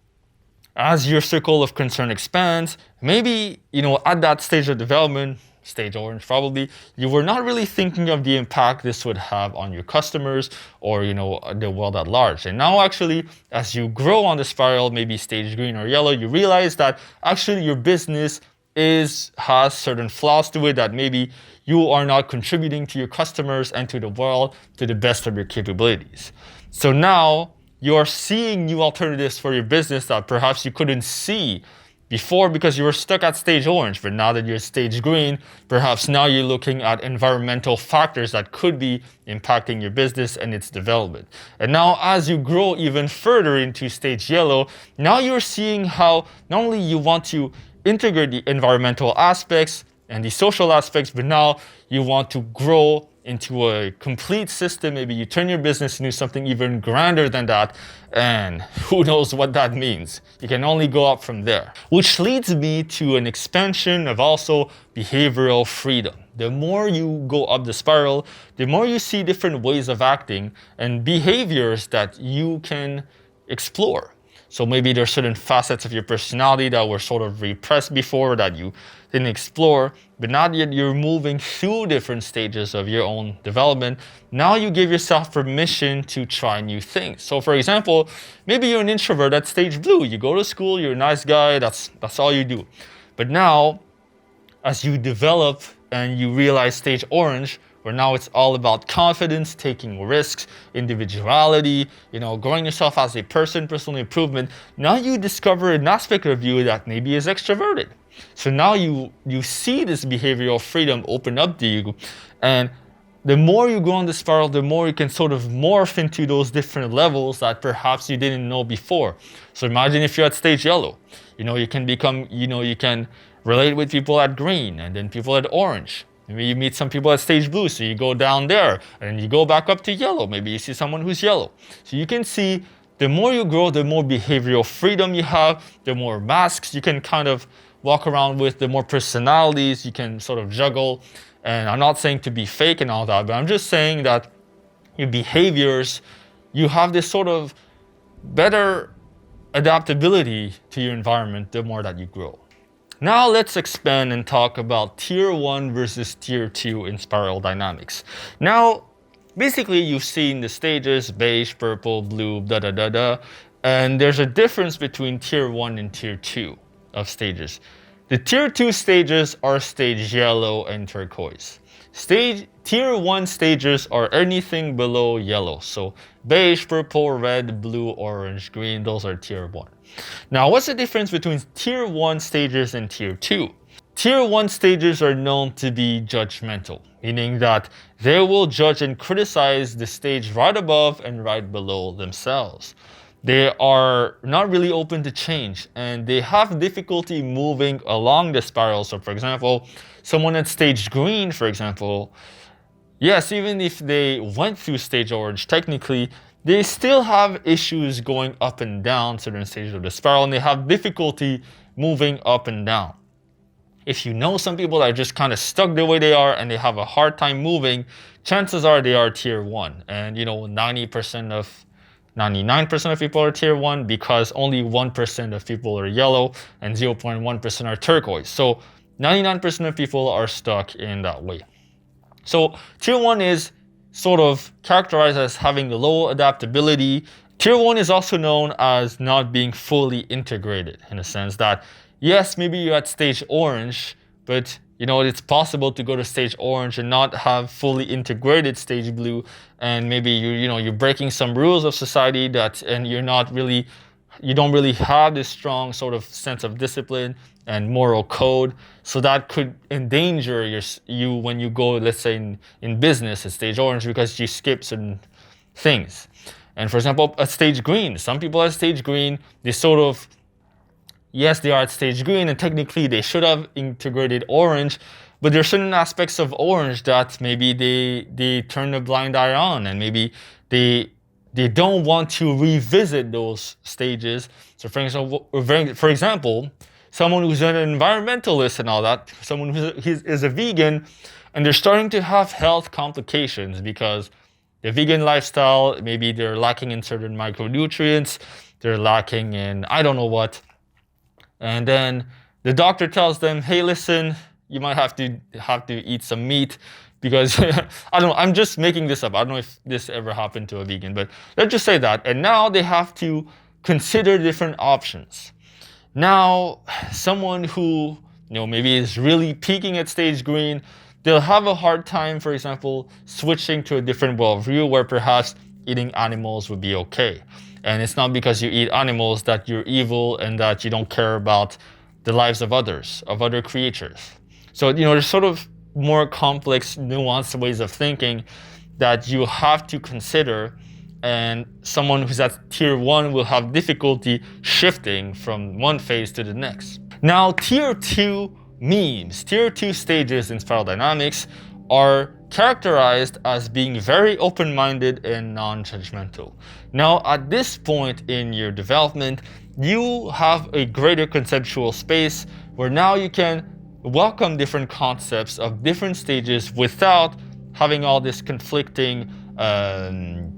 A: as your circle of concern expands, maybe, at that stage of development, stage orange probably, you were not really thinking of the impact this would have on your customers or the world at large. And now actually, as you grow on the spiral, maybe stage green or yellow, you realize that actually your business has certain flaws to it, that maybe you are not contributing to your customers and to the world to the best of your capabilities. So now you're seeing new alternatives for your business that perhaps you couldn't see before because you were stuck at stage orange. But now that you're stage green, perhaps now you're looking at environmental factors that could be impacting your business and its development. And now as you grow even further into stage yellow, now you're seeing how not only you want to integrate the environmental aspects and the social aspects, but now you want to grow into a complete system. Maybe you turn your business into something even grander than that, and who knows what that means. You can only go up from there. Which leads me to an expansion of also behavioral freedom. The more you go up the spiral, the more you see different ways of acting and behaviors that you can explore. So maybe there's certain facets of your personality that were sort of repressed before that you didn't explore, but now that you're moving through different stages of your own development, now you give yourself permission to try new things. So for example, maybe you're an introvert at stage blue. You go to school, you're a nice guy, that's all you do. But now, as you develop and you realize stage orange, where now it's all about confidence, taking risks, individuality, growing yourself as a person, personal improvement. Now you discover an aspect of you that maybe is extroverted. So now you see this behavioral freedom open up to you, and the more you go on the spiral, the more you can sort of morph into those different levels that perhaps you didn't know before. So imagine if you're at stage yellow, you can become, you can relate with people at green and then people at orange. Maybe you meet some people at stage blue, so you go down there and you go back up to yellow. Maybe you see someone who's yellow. So you can see the more you grow, the more behavioral freedom you have, the more masks you can kind of walk around with, the more personalities you can sort of juggle. And I'm not saying to be fake and all that, but I'm just saying that your behaviors, you have this sort of better adaptability to your environment the more that you grow. Now let's expand and talk about tier 1 versus tier 2 in spiral dynamics. Now, basically you've seen the stages, beige, purple, blue, and there's a difference between tier 1 and tier 2 of stages. The tier 2 stages are stage yellow and turquoise. Tier 1 stages are anything below yellow. So beige, purple, red, blue, orange, green, those are tier 1. Now, what's the difference between tier 1 stages and tier 2? Tier 1 stages are known to be judgmental, meaning that they will judge and criticize the stage right above and right below themselves. They are not really open to change, and they have difficulty moving along the spiral. So for example, someone at stage green, for example, yes, even if they went through stage orange, technically, they still have issues going up and down certain stages of the spiral, and they have difficulty moving up and down. If you know some people that are just kind of stuck the way they are and they have a hard time moving, chances are they are tier 1. And 99% of people are tier 1 because only 1% of people are yellow and 0.1% are turquoise. So 99% of people are stuck in that way. So tier 1 is sort of characterized as having low adaptability. Tier 1 is also known as not being fully integrated, in a sense that, yes, maybe you're at stage orange, but it's possible to go to stage orange and not have fully integrated stage blue, and maybe you're breaking some rules of society and you don't really have this strong sort of sense of discipline and moral code. So that could endanger you when you go, let's say in business at stage orange, because you skip certain things. And for example, at stage green, some people at stage green, they sort of, yes, they are at stage green and technically they should have integrated orange, but there are certain aspects of orange that maybe they turn a blind eye on, and maybe they don't want to revisit those stages. So for example, someone who's an environmentalist and all that, someone who is a vegan, and they're starting to have health complications because the vegan lifestyle, maybe they're lacking in certain micronutrients, they're lacking in I don't know what. And then the doctor tells them, hey, listen, you might have to eat some meat because I don't know, I'm just making this up. I don't know if this ever happened to a vegan, but let's just say that. And now they have to consider different options. Now, someone who maybe is really peaking at stage green, they'll have a hard time, for example, switching to a different worldview where perhaps eating animals would be okay. And it's not because you eat animals that you're evil and that you don't care about the lives of others, of other creatures. So, there's sort of more complex, nuanced ways of thinking that you have to consider, and someone who's at tier 1 will have difficulty shifting from one phase to the next. Now, tier 2 memes, tier 2 stages in spiral dynamics are characterized as being very open-minded and non-judgmental. Now, at this point in your development, you have a greater conceptual space where now you can welcome different concepts of different stages without having all this conflicting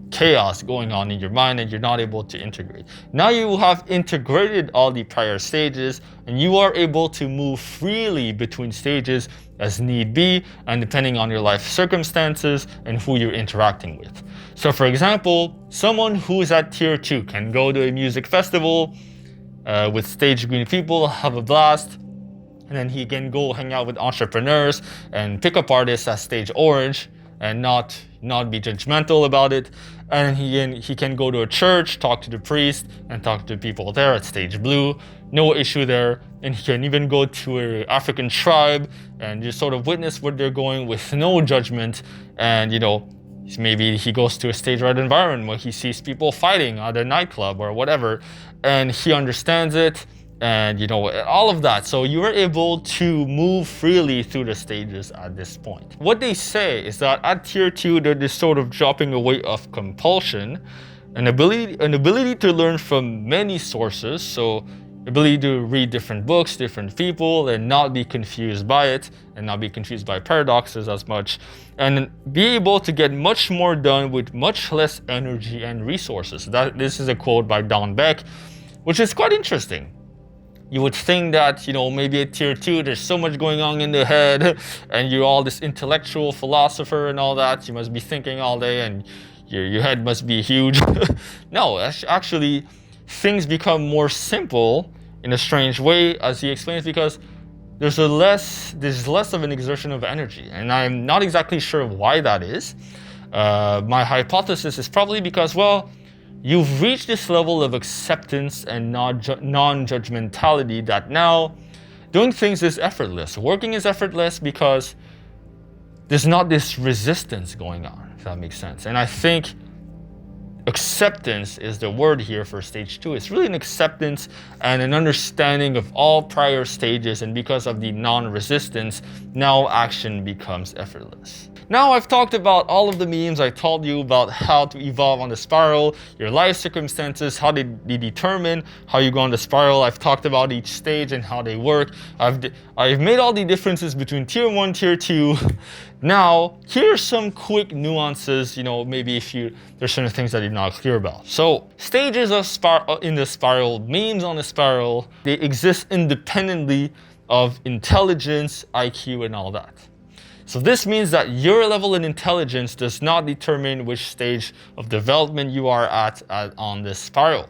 A: chaos going on in your mind and you're not able to integrate. Now you have integrated all the prior stages and you are able to move freely between stages as need be and depending on your life circumstances and who you're interacting with. So for example, someone who's at tier 2 can go to a music festival with stage green people, have a blast, and then he can go hang out with entrepreneurs and pickup artists at stage orange. and not be judgmental about it. And he can go to a church, talk to the priest, and talk to people there at stage blue. No issue there. And he can even go to an African tribe and just sort of witness what they're going with no judgment. And maybe he goes to a stage red environment where he sees people fighting at a nightclub or whatever, and he understands it, and all of that. So you are able to move freely through the stages at this point. What they say is that at tier 2, there's this sort of dropping away of compulsion, an ability to learn from many sources. So ability to read different books, different people, and not be confused by it, and not be confused by paradoxes as much, and be able to get much more done with much less energy and resources. This is a quote by Don Beck, which is quite interesting. You would think that, maybe at tier 2, there's so much going on in the head, and you're all this intellectual philosopher and all that. You must be thinking all day, and your head must be huge. No, actually, things become more simple in a strange way, as he explains, because there's less of an exertion of energy. And I'm not exactly sure why that is. My hypothesis is probably because, well, you've reached this level of acceptance and non-judgmentality that now doing things is effortless. Working is effortless because there's not this resistance going on, if that makes sense. And I think acceptance is the word here for stage 2. It's really an acceptance and an understanding of all prior stages, and because of the non-resistance, now action becomes effortless. Now I've talked about all of the memes. I told you about how to evolve on the spiral, your life circumstances, how they determine how you go on the spiral. I've talked about each stage and how they work. I've made all the differences between tier 1, tier 2. Now, here are some quick nuances, maybe there's certain things that you're not clear about. So, stages in the spiral, memes on the spiral, they exist independently of intelligence, IQ, and all that. So this means that your level in intelligence does not determine which stage of development you are at on this spiral.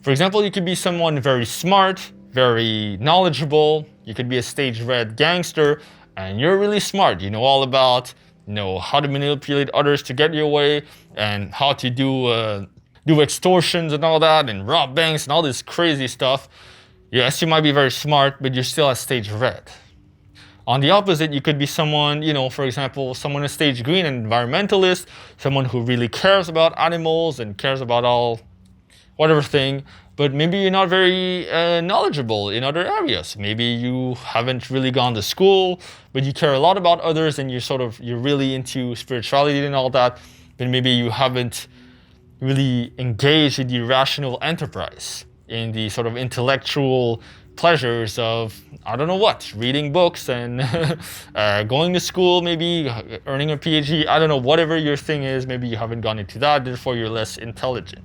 A: For example, you could be someone very smart, very knowledgeable. You could be a stage red gangster, and you're really smart. You know all about how to manipulate others to get your way, and how to do extortions and all that, and rob banks and all this crazy stuff. Yes, you might be very smart, but you're still at stage red. On the opposite, you could be someone, for example, someone at stage green, an environmentalist, someone who really cares about animals and cares about all whatever thing, but maybe you're not very knowledgeable in other areas. Maybe you haven't really gone to school, but you care a lot about others, and you're really into spirituality and all that, but maybe you haven't really engaged in the rational enterprise, in the sort of intellectual pleasures of, I don't know what, reading books and going to school, maybe earning a PhD, I don't know, whatever your thing is, maybe you haven't gone into that, therefore you're less intelligent.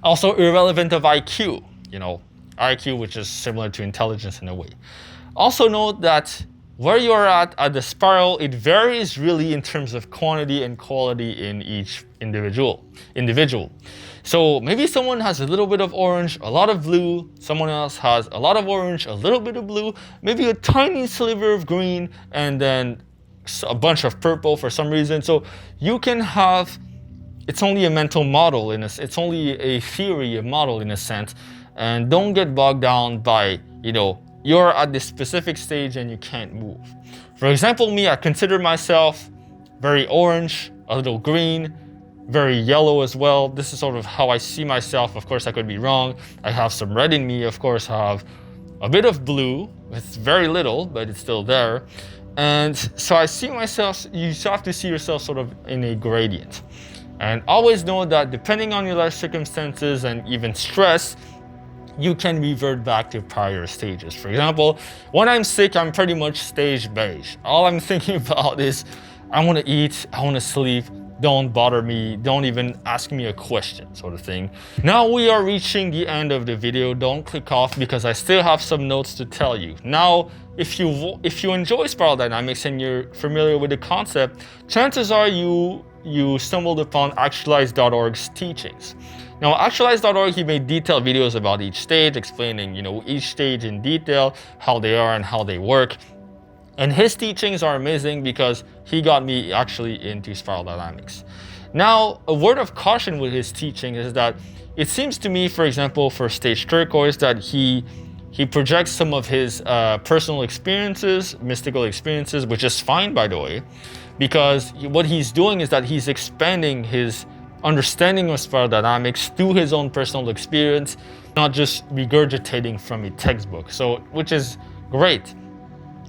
A: Also irrelevant of IQ, IQ, which is similar to intelligence in a way. Also note that where you're at the spiral, it varies really in terms of quantity and quality in each individual. So maybe someone has a little bit of orange, a lot of blue. Someone else has a lot of orange, a little bit of blue, maybe a tiny sliver of green, and then a bunch of purple for some reason. So you can have, it's only a mental model, it's only a theory, a model in a sense. And don't get bogged down by, you're at this specific stage and you can't move. For example, me, I consider myself very orange, a little green, very yellow as well. This is sort of how I see myself. Of course, I could be wrong. I have some red in me. Of course, I have a bit of blue. It's very little, but it's still there. And so I see myself, you have to see yourself sort of in a gradient. And always know that depending on your life circumstances and even stress, you can revert back to prior stages. For example, when I'm sick, I'm pretty much stage beige. All I'm thinking about is, I want to eat, I want to sleep, don't bother me, don't even ask me a question, sort of thing. Now we are reaching the end of the video. Don't click off because I still have some notes to tell you. Now, if you enjoy spiral dynamics and you're familiar with the concept, chances are you stumbled upon Actualized.org's teachings. Now, Actualized.org, he made detailed videos about each stage, explaining, each stage in detail, how they are and how they work. And his teachings are amazing because he got me actually into spiral dynamics. Now, a word of caution with his teaching is that it seems to me, for example, for stage turquoise, that he projects some of his personal experiences, mystical experiences, which is fine, by the way, because what he's doing is that he's expanding his understanding of spiral dynamics through his own personal experience, not just regurgitating from a textbook. So, which is great.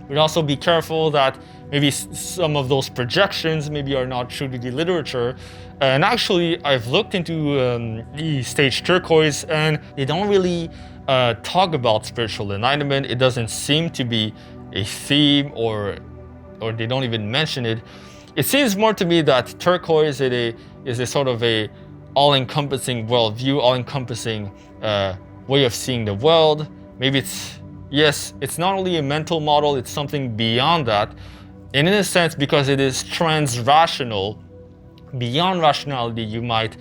A: We'd also be careful that maybe some of those projections maybe are not true to the literature. And actually, I've looked into the stage turquoise, and they don't really talk about spiritual enlightenment. It doesn't seem to be a theme, or they don't even mention it. It seems more to me that turquoise is a sort of a all-encompassing worldview, all-encompassing way of seeing the world. Maybe it's not only a mental model, it's something beyond that. And in a sense, because it is trans-rational, beyond rationality, you might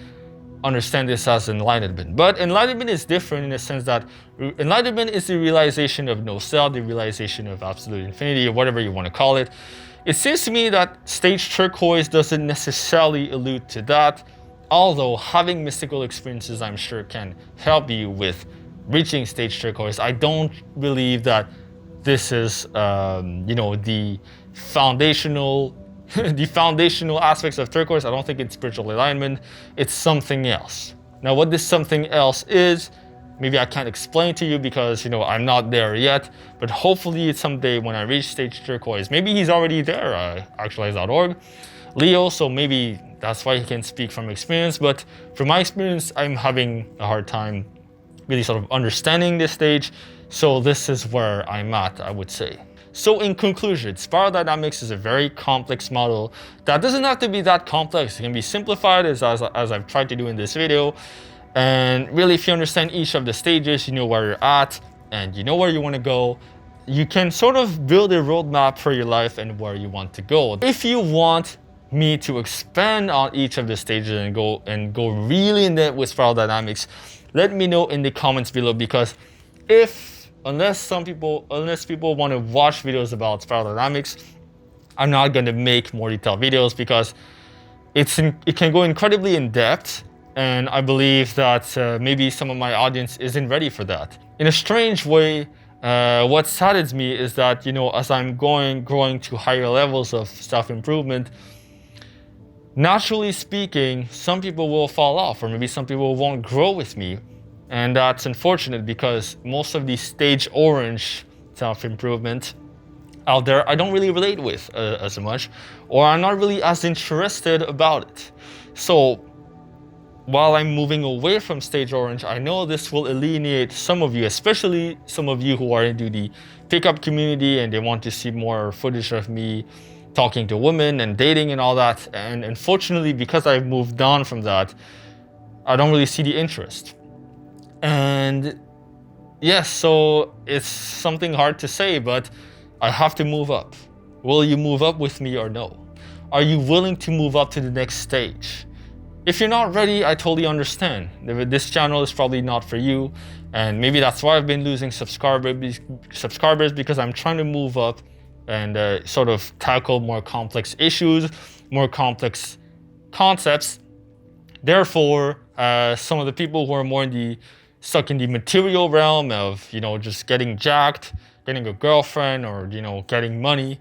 A: understand this as enlightenment. But enlightenment is different in the sense that enlightenment is the realization of no self, the realization of absolute infinity, or whatever you want to call it. It seems to me that stage turquoise doesn't necessarily allude to that, although having mystical experiences, I'm sure, can help you with reaching stage turquoise. I don't believe that this is, the foundational aspects of turquoise. I don't think it's spiritual alignment. It's something else. Now, what this something else is, maybe I can't explain to you because, I'm not there yet, but hopefully it's someday when I reach stage turquoise. Maybe he's already there, actualized.org. Leo, so maybe that's why he can speak from experience. But from my experience, I'm having a hard time really sort of understanding this stage. So this is where I'm at, I would say. So in conclusion, spiral dynamics is a very complex model that doesn't have to be that complex. It can be simplified as I've tried to do in this video. And really, if you understand each of the stages, you know where you're at and you know where you want to go. You can sort of build a roadmap for your life and where you want to go. If you want me to expand on each of the stages and go really in depth with spiral dynamics, let me know in the comments below, because unless people want to watch videos about spiral dynamics, I'm not going to make more detailed videos because it can go incredibly in depth, and I believe that maybe some of my audience isn't ready for that. In a strange way, what saddens me is that, as I'm growing to higher levels of self-improvement, naturally speaking, some people will fall off, or maybe some people won't grow with me. And that's unfortunate because most of the stage orange self-improvement out there, I don't really relate with as much, or I'm not really as interested about it. So while I'm moving away from stage orange, I know this will alienate some of you, especially some of you who are into the pickup community and they want to see more footage of me talking to women and dating and all that. And unfortunately, because I've moved on from that, I don't really see the interest. And yes, so it's something hard to say, but I have to move up. Will you move up with me or no? Are you willing to move up to the next stage? If you're not ready, I totally understand. This channel is probably not for you, and maybe that's why I've been losing subscribers, because I'm trying to move up and sort of tackle more complex issues, more complex concepts. Therefore, some of the people who are more stuck in the material realm of, just getting jacked, getting a girlfriend, or, getting money,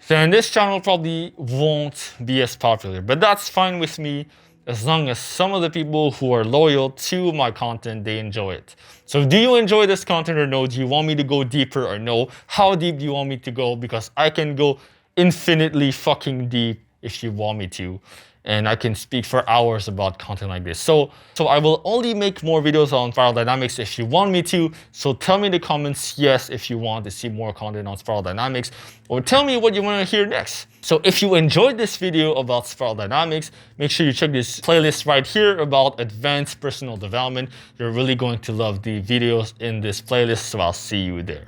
A: then this channel probably won't be as popular. But that's fine with me, as long as some of the people who are loyal to my content, they enjoy it. So do you enjoy this content or no? Do you want me to go deeper or no? How deep do you want me to go? Because I can go infinitely fucking deep if you want me to. And I can speak for hours about content like this. So I will only make more videos on spiral dynamics if you want me to. So tell me in the comments yes if you want to see more content on spiral dynamics, or tell me what you want to hear next. So if you enjoyed this video about spiral dynamics, make sure you check this playlist right here about advanced personal development. You're really going to love the videos in this playlist, so I'll see you there.